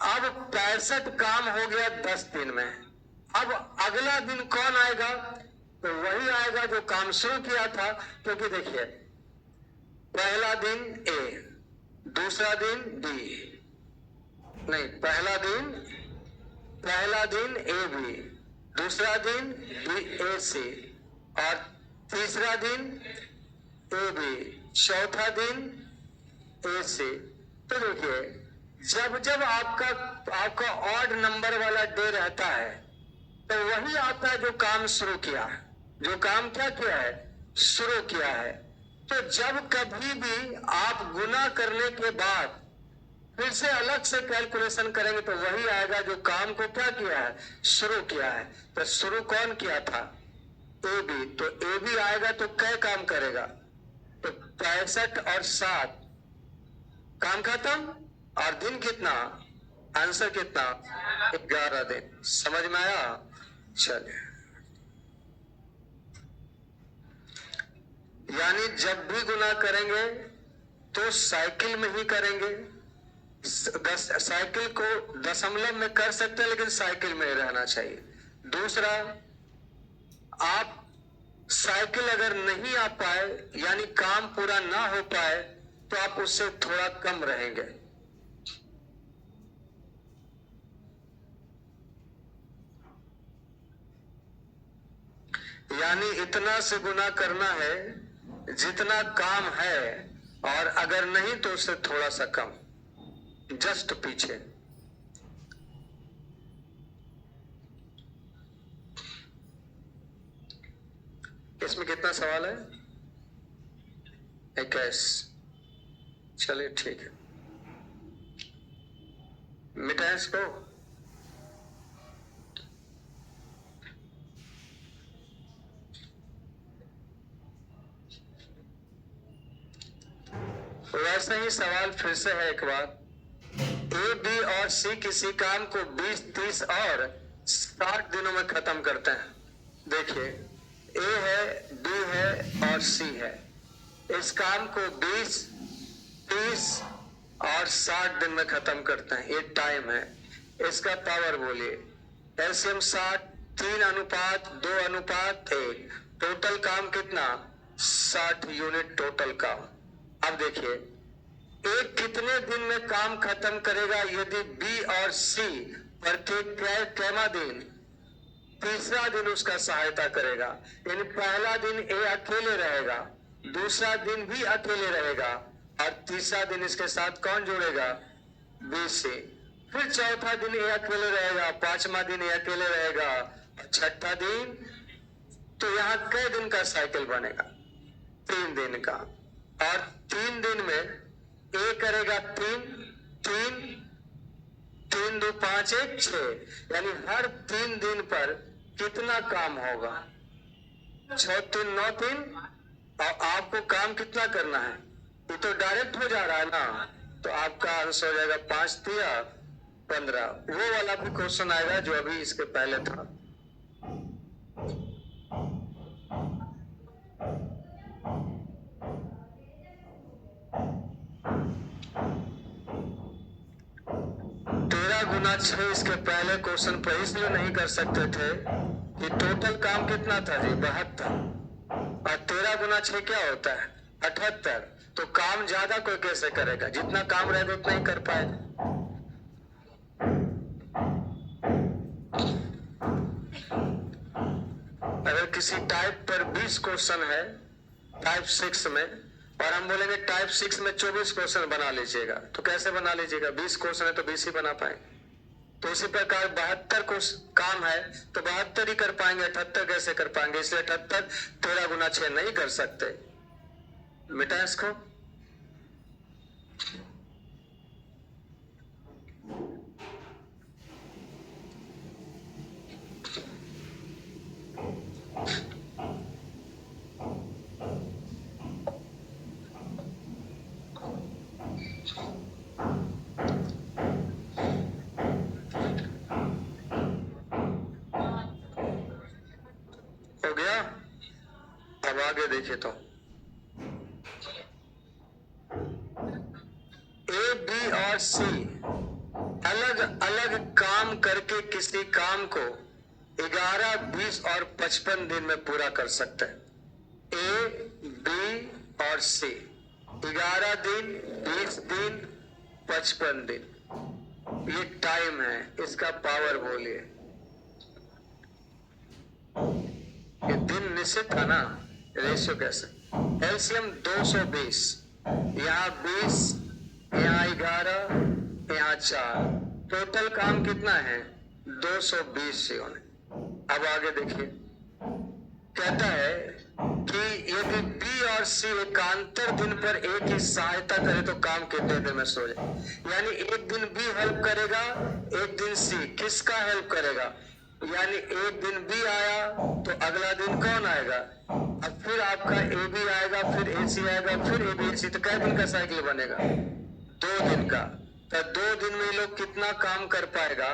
अब 65 काम हो गया 10 दिन में। अब अगला दिन कौन आएगा? तो वही आएगा जो काम शुरू किया था। क्योंकि देखिए पहला दिन ए, दूसरा दिन बी, नहीं पहला दिन ए बी, दूसरा दिन बी ए सी, और तीसरा दिन ए बी, चौथा दिन ए सी। तो देखिए जब जब आपका ऑड नंबर वाला डे रहता है तो वही आता है जो काम शुरू किया है, जो काम क्या किया है? शुरू किया है। तो जब कभी भी आप गुना करने के बाद फिर से अलग से कैलकुलेशन करेंगे तो वही आएगा जो काम को क्या किया है? शुरू किया है। तो शुरू कौन किया था? A B. तो ए बी आएगा तो कै काम करेगा? तो 65 और 7 काम खत्म। और दिन कितना? आंसर कितना? 11 दिन। समझ में आया? चलिए, यानी जब भी गुना करेंगे तो साइकिल में ही करेंगे। साइकिल को दशमलव में कर सकते हैं लेकिन साइकिल में रहना चाहिए। दूसरा, आप साइकिल अगर नहीं आ पाए यानी काम पूरा ना हो पाए तो आप उससे थोड़ा कम रहेंगे। यानी इतना से गुना करना है जितना काम है, और अगर नहीं तो उससे थोड़ा सा कम, जस्ट पीछे। इसमें कितना सवाल है? 21। चलिए ठीक है, मिटाएं इसको। वैसे ही सवाल फिर से है एक बार। ए, बी और सी किसी काम को 20, 30 और 60 दिनों में खत्म करते हैं। देखिए, ए है, बी है और सी है। इस काम को 20, 30 और 60 दिन में खत्म करते हैं। ये टाइम है। इसका पावर बोलिए। एलसीएम 60, 3:2:1। टोटल काम कितना? 60 यूनिट टोटल काम। अब देखिए, एक कितने दिन में काम खत्म करेगा यदि बी और सी प्रत्येक कैमा दिन तीसरा दिन उसका सहायता करेगा। यानी पहला दिन ए अकेले रहेगा, दूसरा दिन भी अकेले रहेगा और तीसरा दिन इसके साथ कौन जोड़ेगा? B C. फिर चौथा दिन ए अकेले रहेगा, पांचवा दिन ए अकेले रहेगा और छठा दिन। तो यहाँ कई दिन का साइकिल बनेगा? 3 दिन का। और 3 दिन में ए करेगा 3, 3, 3 2 5 1 6। यानी हर 3 दिन पर कितना काम होगा? 6 3 9 3। और आपको काम कितना करना है? ये तो डायरेक्ट हो जा रहा है ना, तो आपका आंसर हो जाएगा 5 दिया 15। वो वाला भी क्वेश्चन आएगा जो अभी इसके पहले था। गुना 6 इसके पहले क्वेश्चन पर इसलिए नहीं कर सकते थे कि टोटल काम कितना था जी? 72। और 13 गुना 6 क्या होता है? 78। तो काम ज्यादा कोई कैसे करेगा? जितना काम रहेगा उतना ही कर पाएगा। अगर किसी टाइप पर 20 क्वेश्चन है टाइप 6 में, और हम बोलेंगे टाइप 6 में 24 क्वेश्चन बना लीजिएगा, तो कैसे बना लीजिएगा? 20 क्वेश्चन है तो 20 ही बना पाएंगे। तो इसी प्रकार 72 को काम है तो 72 ही कर पाएंगे, 78 कैसे कर पाएंगे? इसलिए 78 13 गुना 6 नहीं कर सकते। मिटा इसको। हो गया? अब आगे देखिए तो ए, बी और सी अलग अलग काम करके किसी काम को 11, 20 और 55 दिन में पूरा कर सकते हैं। ए, बी और सी 11 दिन, 20 दिन, 55 दिन। ये टाइम है। इसका पावर बोलिए। ये दिन निश्चित था ना, रेशियो कैसे? एलसीएम 220। यहाँ 20, यहाँ 11, यहाँ 4। टोटल काम कितना है? 220 यूनिट। अब आगे देखिए, कहता है कि यदि बी और सी एकांतर दिन पर ए की सहायता करे तो काम कितने दिन में सो जाए? यानी एक दिन बी हेल्प करेगा, एक दिन सी। किसका हेल्प करेगा? यानी एक दिन बी आया तो अगला दिन कौन आएगा? अब फिर आपका ए बी आएगा, फिर ए सी आएगा, फिर ए बी सी। तो कै दिन का साइकिल बनेगा? 2 दिन का। तो 2 दिन में लोग कितना काम कर पाएगा?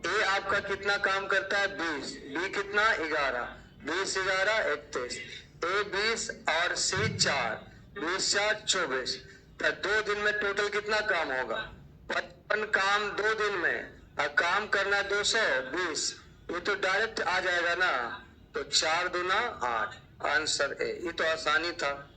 ए आपका कितना काम करता है? 20। बी कितना? 11। 20 11 31। ए 20 और सी 4। 20 4 24। तो 2 दिन में टोटल कितना काम होगा? 55 काम 2 दिन में। और काम करना 220। ये तो डायरेक्ट आ जाएगा ना। तो 4 दूना 8। Answer A. ये तो आसानी था।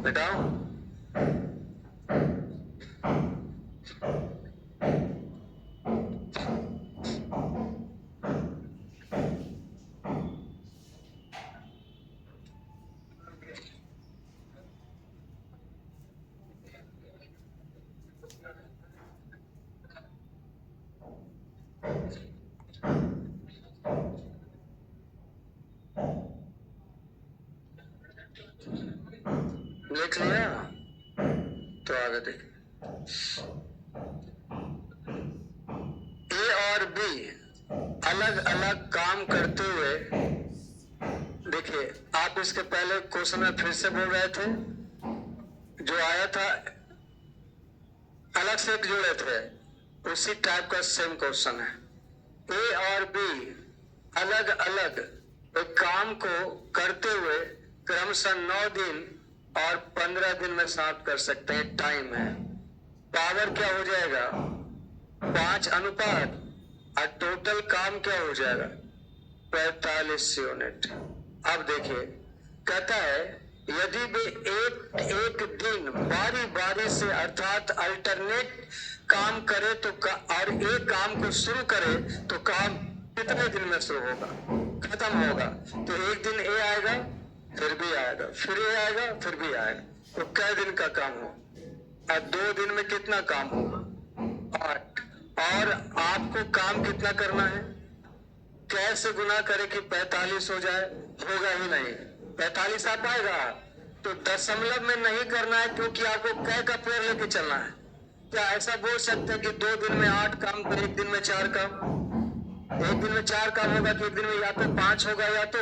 बेटाओ, लिख लिया? तो आगे देखिए, ए और बी अलग अलग काम करते हुए, देखिए आप इसके पहले क्वेश्चन में फिर से बोल रहे थे, जो आया था अलग से एक जोड़े थे, उसी टाइप का सेम क्वेश्चन है। ए और बी अलग अलग एक काम को करते हुए क्रमशः 9 दिन और 15 दिन में समाप्त कर सकते हैं, टाइम है। पावर क्या हो जाएगा? 5 अनुपात, और टोटल काम क्या हो जाएगा? 45 यूनिट। अब देखिए, कहता है यदि वे एक दिन बारी बारी से अर्थात अल्टरनेट काम करे तो और एक काम को शुरू करे तो काम कितने दिन में शुरू होगा, खत्म होगा? तो एक दिन ए आएगा, फिर भी आएगा, फिर ए आएगा, फिर भी आएगा, तो कै दिन का काम हो? और 2 दिन में कितना काम होगा? 8। और आपको काम कितना करना है? कैसे गुना करे कि 45 हो जाए? होगा ही नहीं। 45 आ पाएगा? तो दशमलव में नहीं करना है, क्योंकि आपको कै का पेड़ लेके चलना है। क्या ऐसा बोल सकते हैं कि 2 दिन में 8 काम तो एक दिन में 4 काम? एक दिन में 4 काम होगा तो एक दिन में या तो 5 होगा, या तो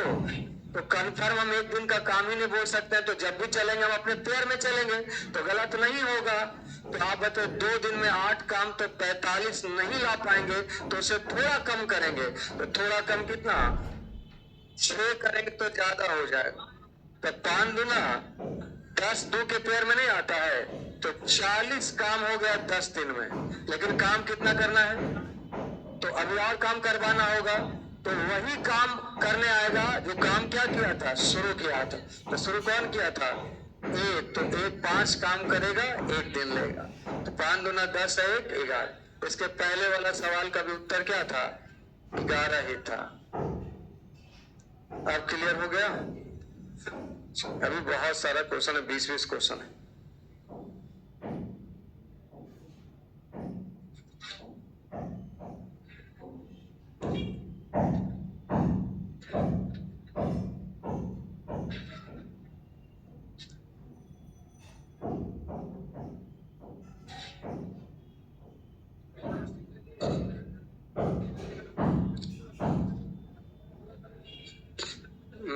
कंफर्म हम एक दिन का काम ही नहीं बोल सकते हैं। तो जब भी चलेंगे हम अपने पेड़ में चलेंगे, तो गलत नहीं होगा। तो आप बताओ 2 दिन में 8 काम तो 45 नहीं ला पाएंगे, तो उसे थोड़ा कम करेंगे। तो थोड़ा कम कितना? 6 करेंगे तो ज्यादा हो जाएगा। तो 5 दूना 10, 2 के पेड़ में नहीं आता है, तो 40 काम हो गया 10 दिन में। लेकिन काम कितना करना है? तो अभी और काम करवाना होगा, तो वही काम करने आएगा जो काम क्या किया था? शुरू किया था। तो शुरू कौन किया था? एक। तो एक 5 काम करेगा, एक दिन लेगा। तो 5 दूना 10 है, 1 11। इसके पहले वाला सवाल का भी उत्तर क्या था? 11 ही था। अब क्लियर हो गया? अभी बहुत सारा क्वेश्चन है, 20-20 क्वेश्चन है।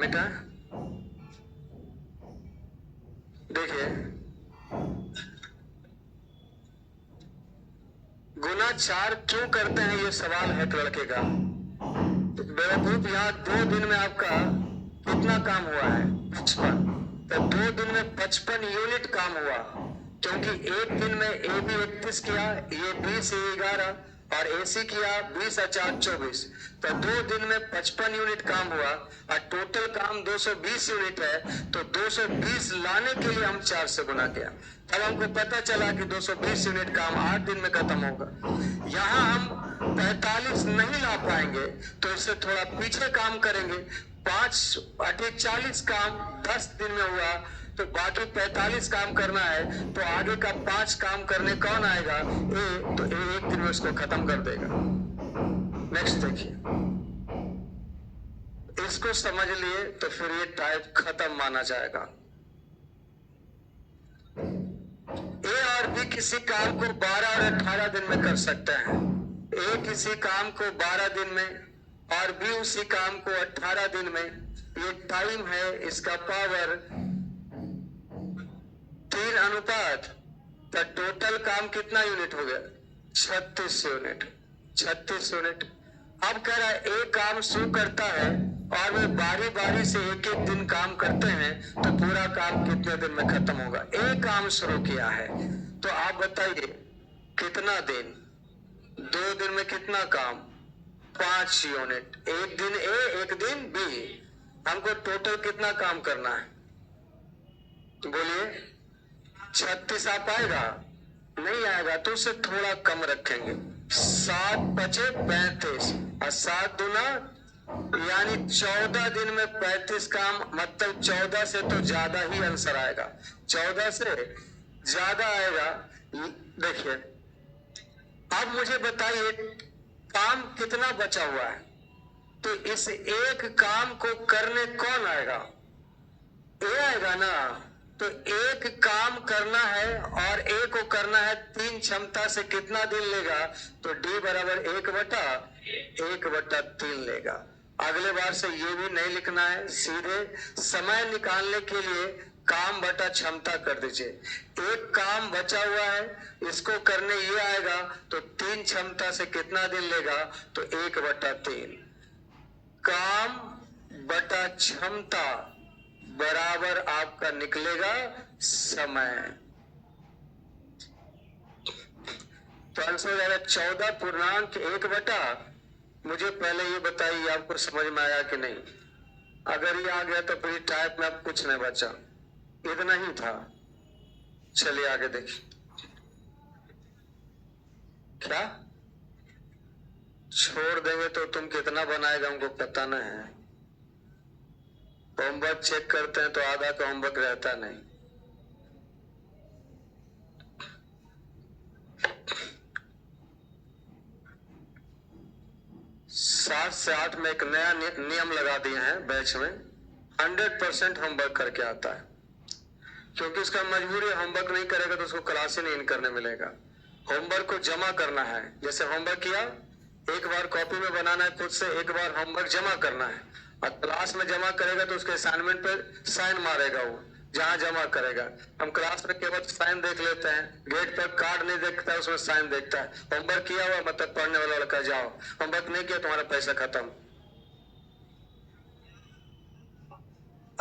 बेटा देखिए, गुना 4 क्यों करते हैं, ये सवाल है लड़के का। तो बेवकूफ, यहाँ 2 दिन में आपका कितना काम हुआ है? 55। तो 2 दिन में 55 यूनिट काम हुआ, क्योंकि एक दिन में ए बी 31 किया, ये 20 11 और एसी किया 20 और 4 24। तो 2 दिन में 55 यूनिट काम हुआ, और टोटल काम 220 यूनिट है। तो 220 लाने के लिए हम 4 से गुना किया। तब हमको पता चला कि 220 यूनिट काम 8 दिन में खत्म होगा। यहाँ हम 45 नहीं ला पाएंगे, तो इससे थोड़ा पीछे काम करेंगे। 5 अधिक 40 काम 10 दिन में हुआ, तो बाकी 45 काम करना है। तो आगे का 5 काम करने कौन आएगा? ए। तो ए एक दिन में उसको खत्म कर देगा। नेक्स्ट देखिए, इसको समझ लिए तो फिर ये टाइप खत्म माना जाएगा। ए और बी किसी काम को 12 और 18 दिन में कर सकते हैं। ए किसी काम को 12 दिन में और बी उसी काम को 18 दिन में। ये टाइम है, इसका पावर 3 अनुपात। तो टोटल काम कितना यूनिट हो गया? 36 यूनिट। 36 यूनिट। अब कह रहा है एक काम शुरू करता है और वे बारी बारी से एक एक दिन काम करते हैं, तो पूरा काम कितने दिन में खत्म होगा? एक काम शुरू किया है, तो आप बताइए कितना दिन? 2 दिन में कितना काम? 5 यूनिट। एक दिन ए, एक दिन बी। हमको टोटल कितना काम करना है? बोलिए। 36 आ पाएगा? नहीं आएगा, तो उसे थोड़ा कम रखेंगे। 7 बचे 35 और 7 दूना यानी 14 दिन में 35 काम, मतलब 14 से तो ज्यादा ही आंसर आएगा। 14 से ज्यादा आएगा। देखिए, अब मुझे बताइए काम कितना बचा हुआ है? तो इस एक काम को करने कौन आएगा? ए आएगा ना। तो एक काम करना है और एक को करना है 3 क्षमता से कितना दिन लेगा? तो D बराबर 1/1/3 लेगा। अगले बार से ये भी नहीं लिखना है, सीधे समय निकालने के लिए काम बटा क्षमता कर दीजिए। एक काम बचा हुआ है, इसको करने ये आएगा तो 3 क्षमता से कितना दिन लेगा? तो 1/3। काम बटा क्षमता बराबर आपका निकलेगा समय। तो आंसर हो जाएगा 14.1 मुझे पहले ये बताइए आपको समझ में आया कि नहीं? अगर ये आ गया तो फिर टाइप में अब कुछ नहीं बचा, इतना ही था। चलिए आगे देखिए। क्या छोड़ देंगे तो तुम कितना बनाएगा हमको पता नहीं है। होमवर्क चेक करते हैं तो आधा का होमवर्क रहता नहीं। सात से आठ में एक नया नियम लगा दिए हैं बैच में, 100% होमवर्क करके आता है, क्योंकि उसका मजबूरी होमवर्क नहीं करेगा तो उसको क्लास ही नहीं करने मिलेगा। होमवर्क को जमा करना है, जैसे होमवर्क किया एक बार कॉपी में बनाना है खुद से, एक बार होमवर्क जमा करना है, और क्लास में जमा करेगा तो उसके असाइनमेंट पे साइन मारेगा वो जहां जमा करेगा। हम क्लास में केवल साइन देख लेते हैं, गेट पर कार्ड नहीं देखता है, उसमें साइन देखता है। होमवर्क किया हुआ मतलब पढ़ने वाला लड़का जाओ, होमवर्क नहीं किया तुम्हारा पैसा खत्म।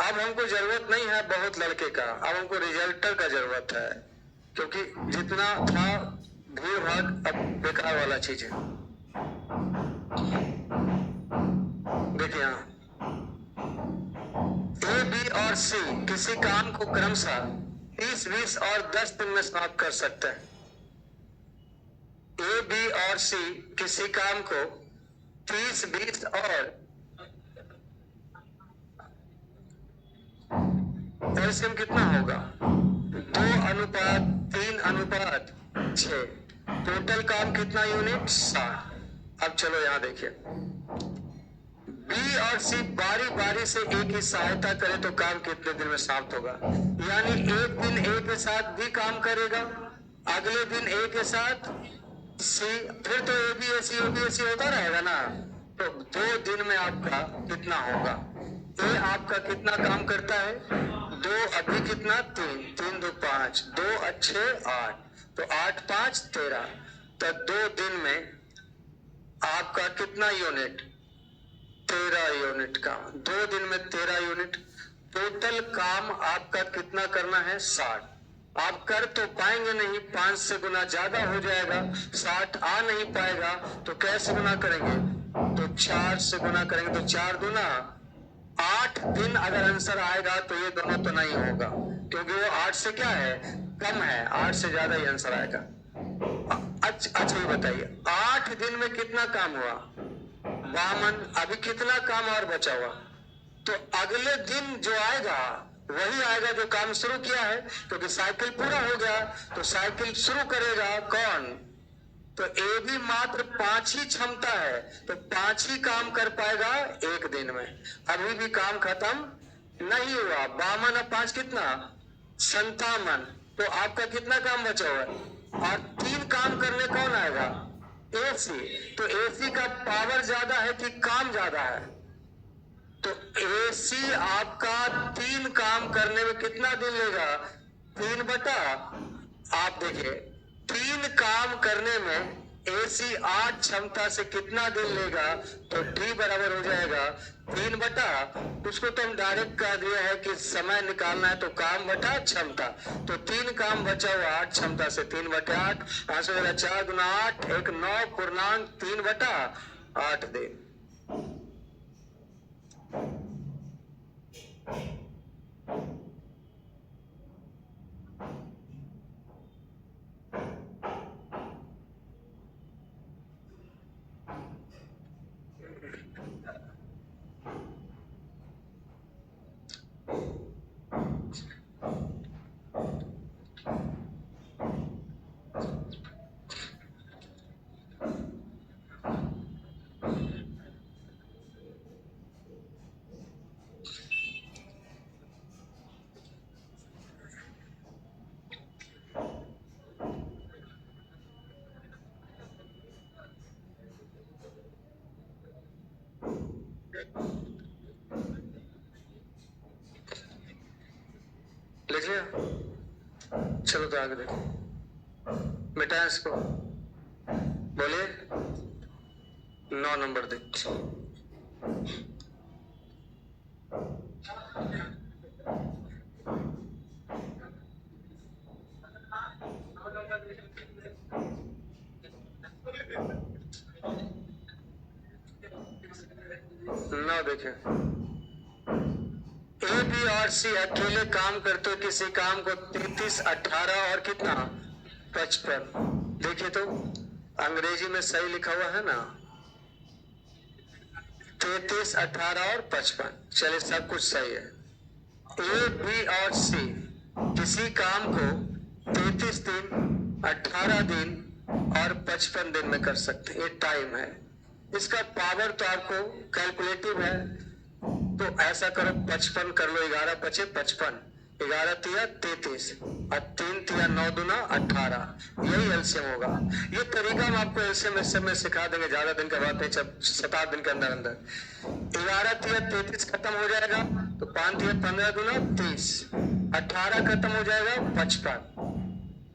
अब हमको जरूरत नहीं है बहुत लड़के का, अब हमको रिजल्टर का जरूरत है, क्योंकि जितना था भीड़ भाड़ अब बेकार वाला चीज है। देखिए यहाँ ए, बी और सी किसी काम को क्रमशः 30, 20 और 10 दिन में समाप्त कर सकते हैं। ए, बी और सी किसी काम को 30, 20 और एलसीएम कितना होगा? 2:3:6। टोटल काम कितना यूनिट? 60। अब चलो यहां देखिए, बी और सी बारी बारी से एक ही सहायता करे तो काम कितने दिन में समाप्त होगा? यानी एक दिन ए के साथ बी काम करेगा, अगले दिन ए के साथ सी, फिर तो A B A C O B ए सी होता रहेगा ना। तो 2 दिन में आपका कितना होगा? ए आपका कितना काम करता है? 2 अभी कितना? 3, 3 2 5, 2 अच्छे 8, तो 8 5 13। तो 2 दिन में आपका कितना यूनिट? 13 यूनिट का। 2 दिन में 13 यूनिट। टोटल काम आपका कितना करना है? 60। आप कर तो पाएंगे नहीं, 5 से गुना ज्यादा हो जाएगा, 60 आ नहीं पाएगा, तो कैसे गुना करेंगे? तो 4 से गुना करेंगे, तो 4 दूना 8 दिन अगर आंसर आएगा तो ये दोनों तो नहीं होगा, क्योंकि वो 8 से क्या है? कम है, 8 से ज्यादा ही आंसर आएगा। अच्छा ये बताइए 8 दिन में कितना काम हुआ? 52। अभी कितना काम और बचा हुआ? तो अगले दिन जो आएगा वही आएगा जो काम शुरू किया है, क्योंकि साइकिल पूरा हो गया तो साइकिल शुरू करेगा कौन? तो ए भी मात्र 5 ही क्षमता है, तो 5 ही काम कर पाएगा एक दिन में। अभी भी काम खत्म नहीं हुआ। 52 और 5 कितना? 57। तो आपका कितना काम बचा हुआ है? और 3 काम करने कौन आएगा? एसी। तो एसी का पावर ज्यादा है कि काम ज्यादा है? तो एसी आपका 3 काम करने में कितना दिन लेगा? 3 बटा, आप देखिए 3 काम करने में एसी 8 क्षमता से कितना दिन लेगा? तो डी बराबर हो जाएगा 3 बटा, उसको तो हम डायरेक्ट कह दिया है कि समय निकालना है तो काम बटा क्षमता। तो 3 काम बचा हुआ 8 क्षमता से, 3 बटा 8, आंसर हो जाएगा 4 गुना 8 एक 9.3 बटा 8 दिन। लिख लिया? चलो तो आगे देखो, मिटाएं इसको, बोलिए 9 नंबर देखो। ना देखें, ए बी और सी अकेले काम करते, किसी काम को 33, 18 और कितना 55। देखिए तो अंग्रेजी में सही लिखा हुआ है ना, 33, 18 और 55। चलिए सब कुछ सही है। ए बी और सी किसी काम को 33 दिन, 18 दिन और 55 दिन में कर सकते हैं। ये टाइम है। इसका पावर तो आपको कैलकुलेटिव है, तो ऐसा करो 55 कर लो, 11 पचे 55, 11 तिया 33 और 3 तिया 9 दूना 18, यही एलसीएम होगा। ये तरीका हम आपको एलसीएम इस समय सिखा देंगे, ज्यादा दिन का बात नहीं, 7 दिन के अंदर अंदर। 11 तिया 33 खत्म हो जाएगा तो 5 तिया 15 दूना 30, 18 खत्म हो जाएगा 55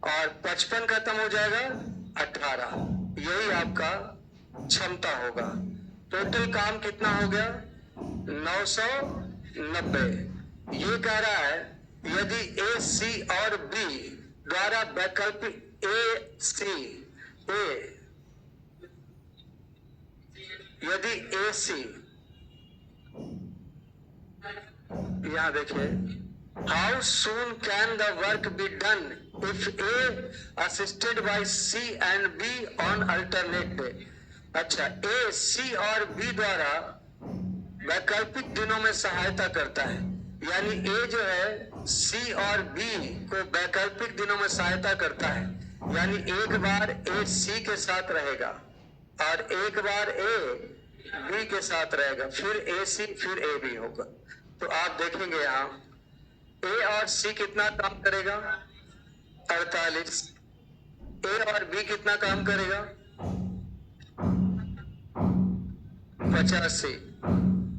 और 55 खत्म हो जाएगा 18। यही आपका क्षमता होगा। टोटल काम कितना हो गया? 990। ये कह रहा है यदि ए सी और बी द्वारा वैकल्पिक यदि ए सी, यहां देखिए, how soon can the work be done if A assisted by C and B on alternate day. अच्छा, ए सी और बी द्वारा वैकल्पिक दिनों में सहायता करता है, यानी ए जो है सी और बी को वैकल्पिक दिनों में सहायता करता है, यानी एक बार ए सी के साथ रहेगा और एक बार ए बी के साथ रहेगा, फिर ए सी फिर ए बी होगा। तो आप देखेंगे यहां ए और सी कितना काम करेगा? 48। ए और बी कितना काम करेगा? 85।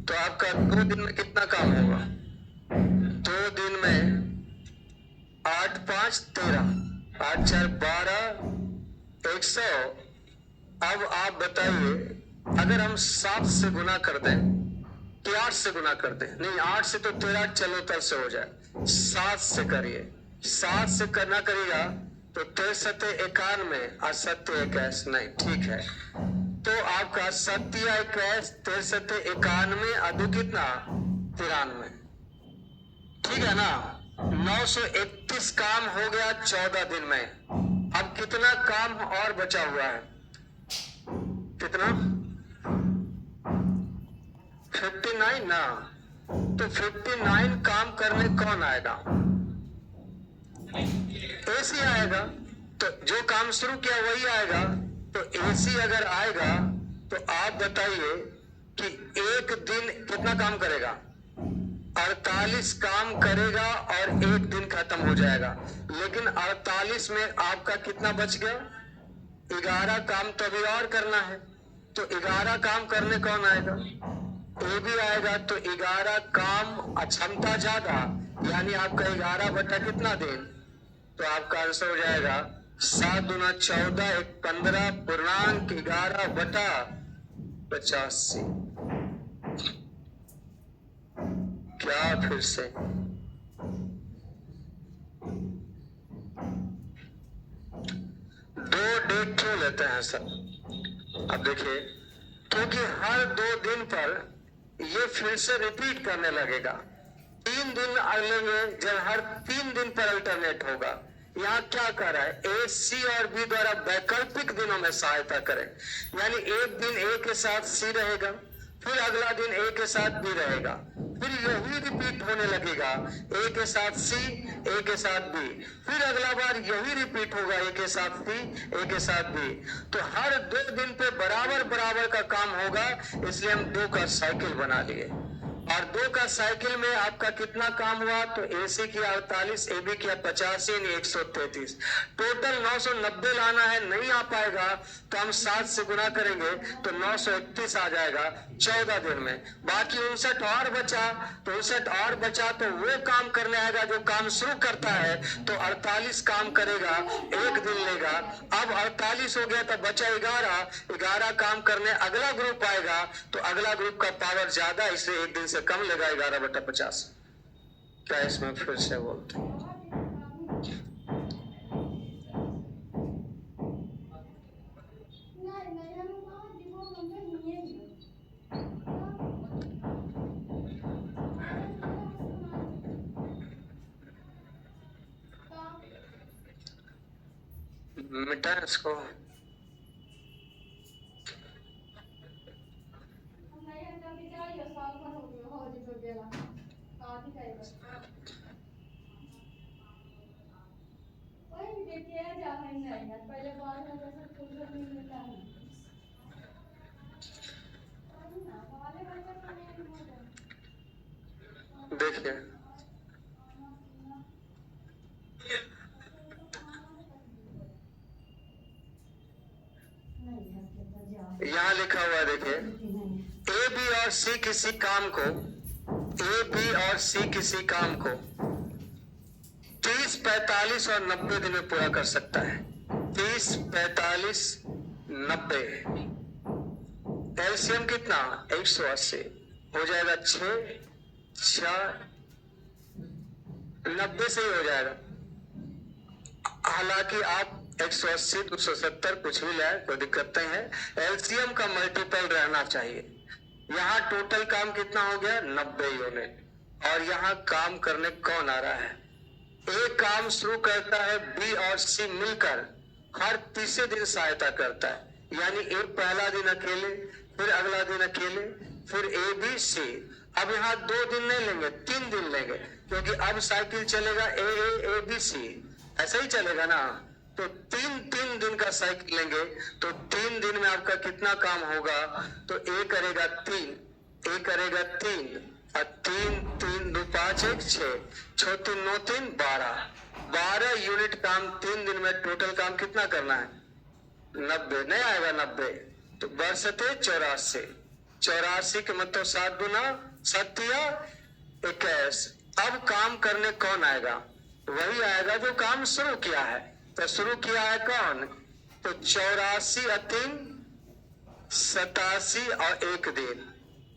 तो आपका 2 दिन में कितना काम होगा? 2 दिन में 8 5 13, 8 4 12, 100। अब आप बताइए, अगर हम 7 से गुना कर दें कि 8 से गुना कर दें? नहीं, 8 से तो 13 चलो तल से हो जाए, 7 से करिए। 7 से करना करिएगा तो 63 91 और 7 21, नहीं ठीक है। तो आपका 7 21 63 91 अदू कितना 93, ठीक है ना? 931 काम हो गया 14 दिन में। अब कितना काम और बचा हुआ है? कितना? 59 ना। तो 59 काम करने कौन आएगा? एसी आएगा। तो जो काम शुरू किया वही आएगा। तो एसी अगर आएगा तो आप बताइए कि एक दिन कितना काम करेगा? 48 काम करेगा और एक दिन खत्म हो जाएगा। लेकिन 48 में आपका कितना बच गया? 11 काम तो अभी और करना है। तो 11 काम करने कौन आएगा? ए भी आएगा। तो 11 काम क्षमता ज्यादा, यानी आपका 11 बटा कितना दिन? तो आपका आंसर हो जाएगा 7 दूना 14, 1 15 पूर्णांक 11 बटा 85। क्या फिर से दो डेट क्यों लेते हैं सर? अब देखिए, क्योंकि हर 2 दिन पर ये फिर से रिपीट करने लगेगा। 3 दिन लेंगे जब हर 3 दिन पर अल्टरनेट होगा। यहाँ क्या कर रहा है? ए सी और बी द्वारा वैकल्पिक दिनों में सहायता करें, यानी एक दिन ए के साथ सी रहेगा, फिर अगला दिन ए के साथ बी रहेगा, फिर यही रिपीट होने लगेगा, ए के साथ सी, ए के साथ बी, फिर अगला बार यही रिपीट होगा, ए के साथ सी, ए के साथ बी। तो हर 2 दिन पे बराबर बराबर का काम होगा, इसलिए हम 2 का साइकिल बना लिए। और 2 का साइकिल में आपका कितना काम हुआ, तो AC किया 48, AB किया 85 यानी 133। टोटल 990 लाना है, नहीं आ पाएगा तो हम 7 से गुना करेंगे तो 931 आ जाएगा 14 दिन में। बाकी 59 और बचा, तो 59 और बचा तो वो काम करने आएगा जो काम शुरू करता है, तो 48 काम करेगा, 1 दिन लेगा। अब 48 हो गया तो बचा 11 काम करने अगला ग्रुप आएगा, तो अगला ग्रुप का पावर ज्यादा, इसलिए 1 दिन से कम लेगा 11/50। क्या इसमें फिर से बोलते हैं? मिटा इसको। देखिए यहाँ लिखा हुआ है, देखिए A, B और C किसी काम को, A, B और C किसी काम को 30, 45 और 90 दिन में पूरा कर सकता है। 30, 45, 90। एलसीएम कितना? 180 हो जाएगा। 6, 4, 90 से ही हो जाएगा। हालांकि आप 180, 270 कुछ भी लाए, कोई दिक्कत नहीं है। एलसीएम का मल्टीपल रहना चाहिए। यहाँ टोटल काम कितना हो गया? 90 यूनिट। और यहाँ काम करने कौन आ रहा है? एक काम शुरू करता है, बी और सी मिलकर हर तीसरे दिन सहायता करता है। यानी एक पहला दिन अकेले, फिर अगला दिन अकेले, फिर ए बी सी। अब यहाँ 2 दिन नहीं लेंगे, 3 दिन लेंगे, क्योंकि अब साइकिल चलेगा ए बी सी, ऐसा ही चलेगा ना। तो 3 दिन का साइकिल लेंगे, तो 3 दिन में आपका कितना काम होगा? तो ए करेगा 3, ए करेगा 3 और 3, 3, 2, 5, 1, 6, 6, 3, 9, 3, 12 यूनिट काम 3 दिन में। टोटल काम कितना करना है? 90 नहीं आएगा 90, तो बरसते 84। 84 के मतलब 7 गुना 21। अब काम करने कौन आएगा? वही आएगा जो काम शुरू किया है। तो शुरू किया है कौन? तो 84 और 3, 87 और 1 दिन।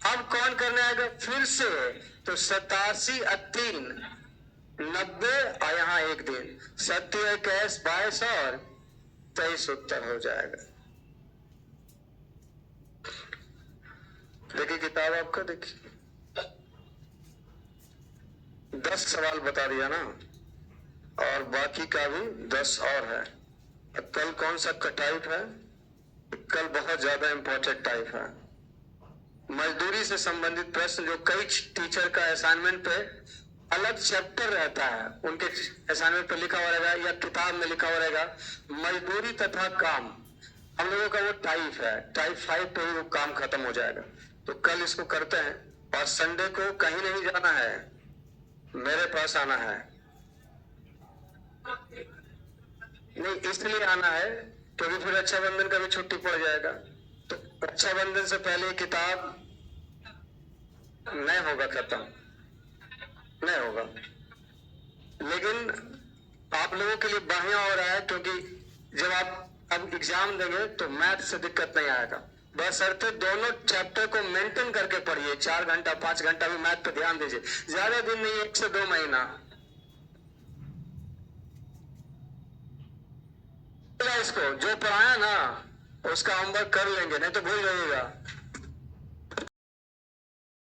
अब कौन करने आएगा फिर से? तो 87 और 3, 90 और यहाँ 1 दिन। 27, 21, 22 और 23 उत्तर हो जाएगा। देखिए किताब आपका, देखिए 10 सवाल बता दिया ना, और बाकी का भी 10 और है। कल कौन सा टाइप है? कल बहुत ज्यादा इंपॉर्टेंट टाइप है, मजदूरी से संबंधित प्रश्न, जो कई टीचर का असाइनमेंट पे अलग चैप्टर रहता है, उनके असाइनमेंट पे लिखा हुआ रहेगा या किताब में लिखा हुआ रहेगा मजदूरी तथा काम। हम लोगों का वो टाइप है, टाइप 5 पे ही वो काम खत्म हो जाएगा। तो कल इसको करते हैं, और संडे को कहीं नहीं जाना है, मेरे पास आना है। नहीं इसलिए आना है क्योंकि फिर रक्षाबंधन का भी छुट्टी पड़ जाएगा, तो रक्षाबंधन से पहले किताब नहीं होगा, खत्म नहीं होगा। लेकिन आप लोगों के लिए बढ़िया हो रहा है, क्योंकि जब आप अब एग्जाम देंगे तो मैथ से दिक्कत नहीं आएगा। बशर्ते दोनों चैप्टर को मेंटेन करके पढ़िए। 4 घंटा 5 घंटा भी मैथ पे ध्यान दीजिए, ज्यादा दिन नहीं, 1 से 2 महीना। इसको जो पढ़ाया ना उसका होमवर्क कर लेंगे, नहीं तो भूल जाइएगा।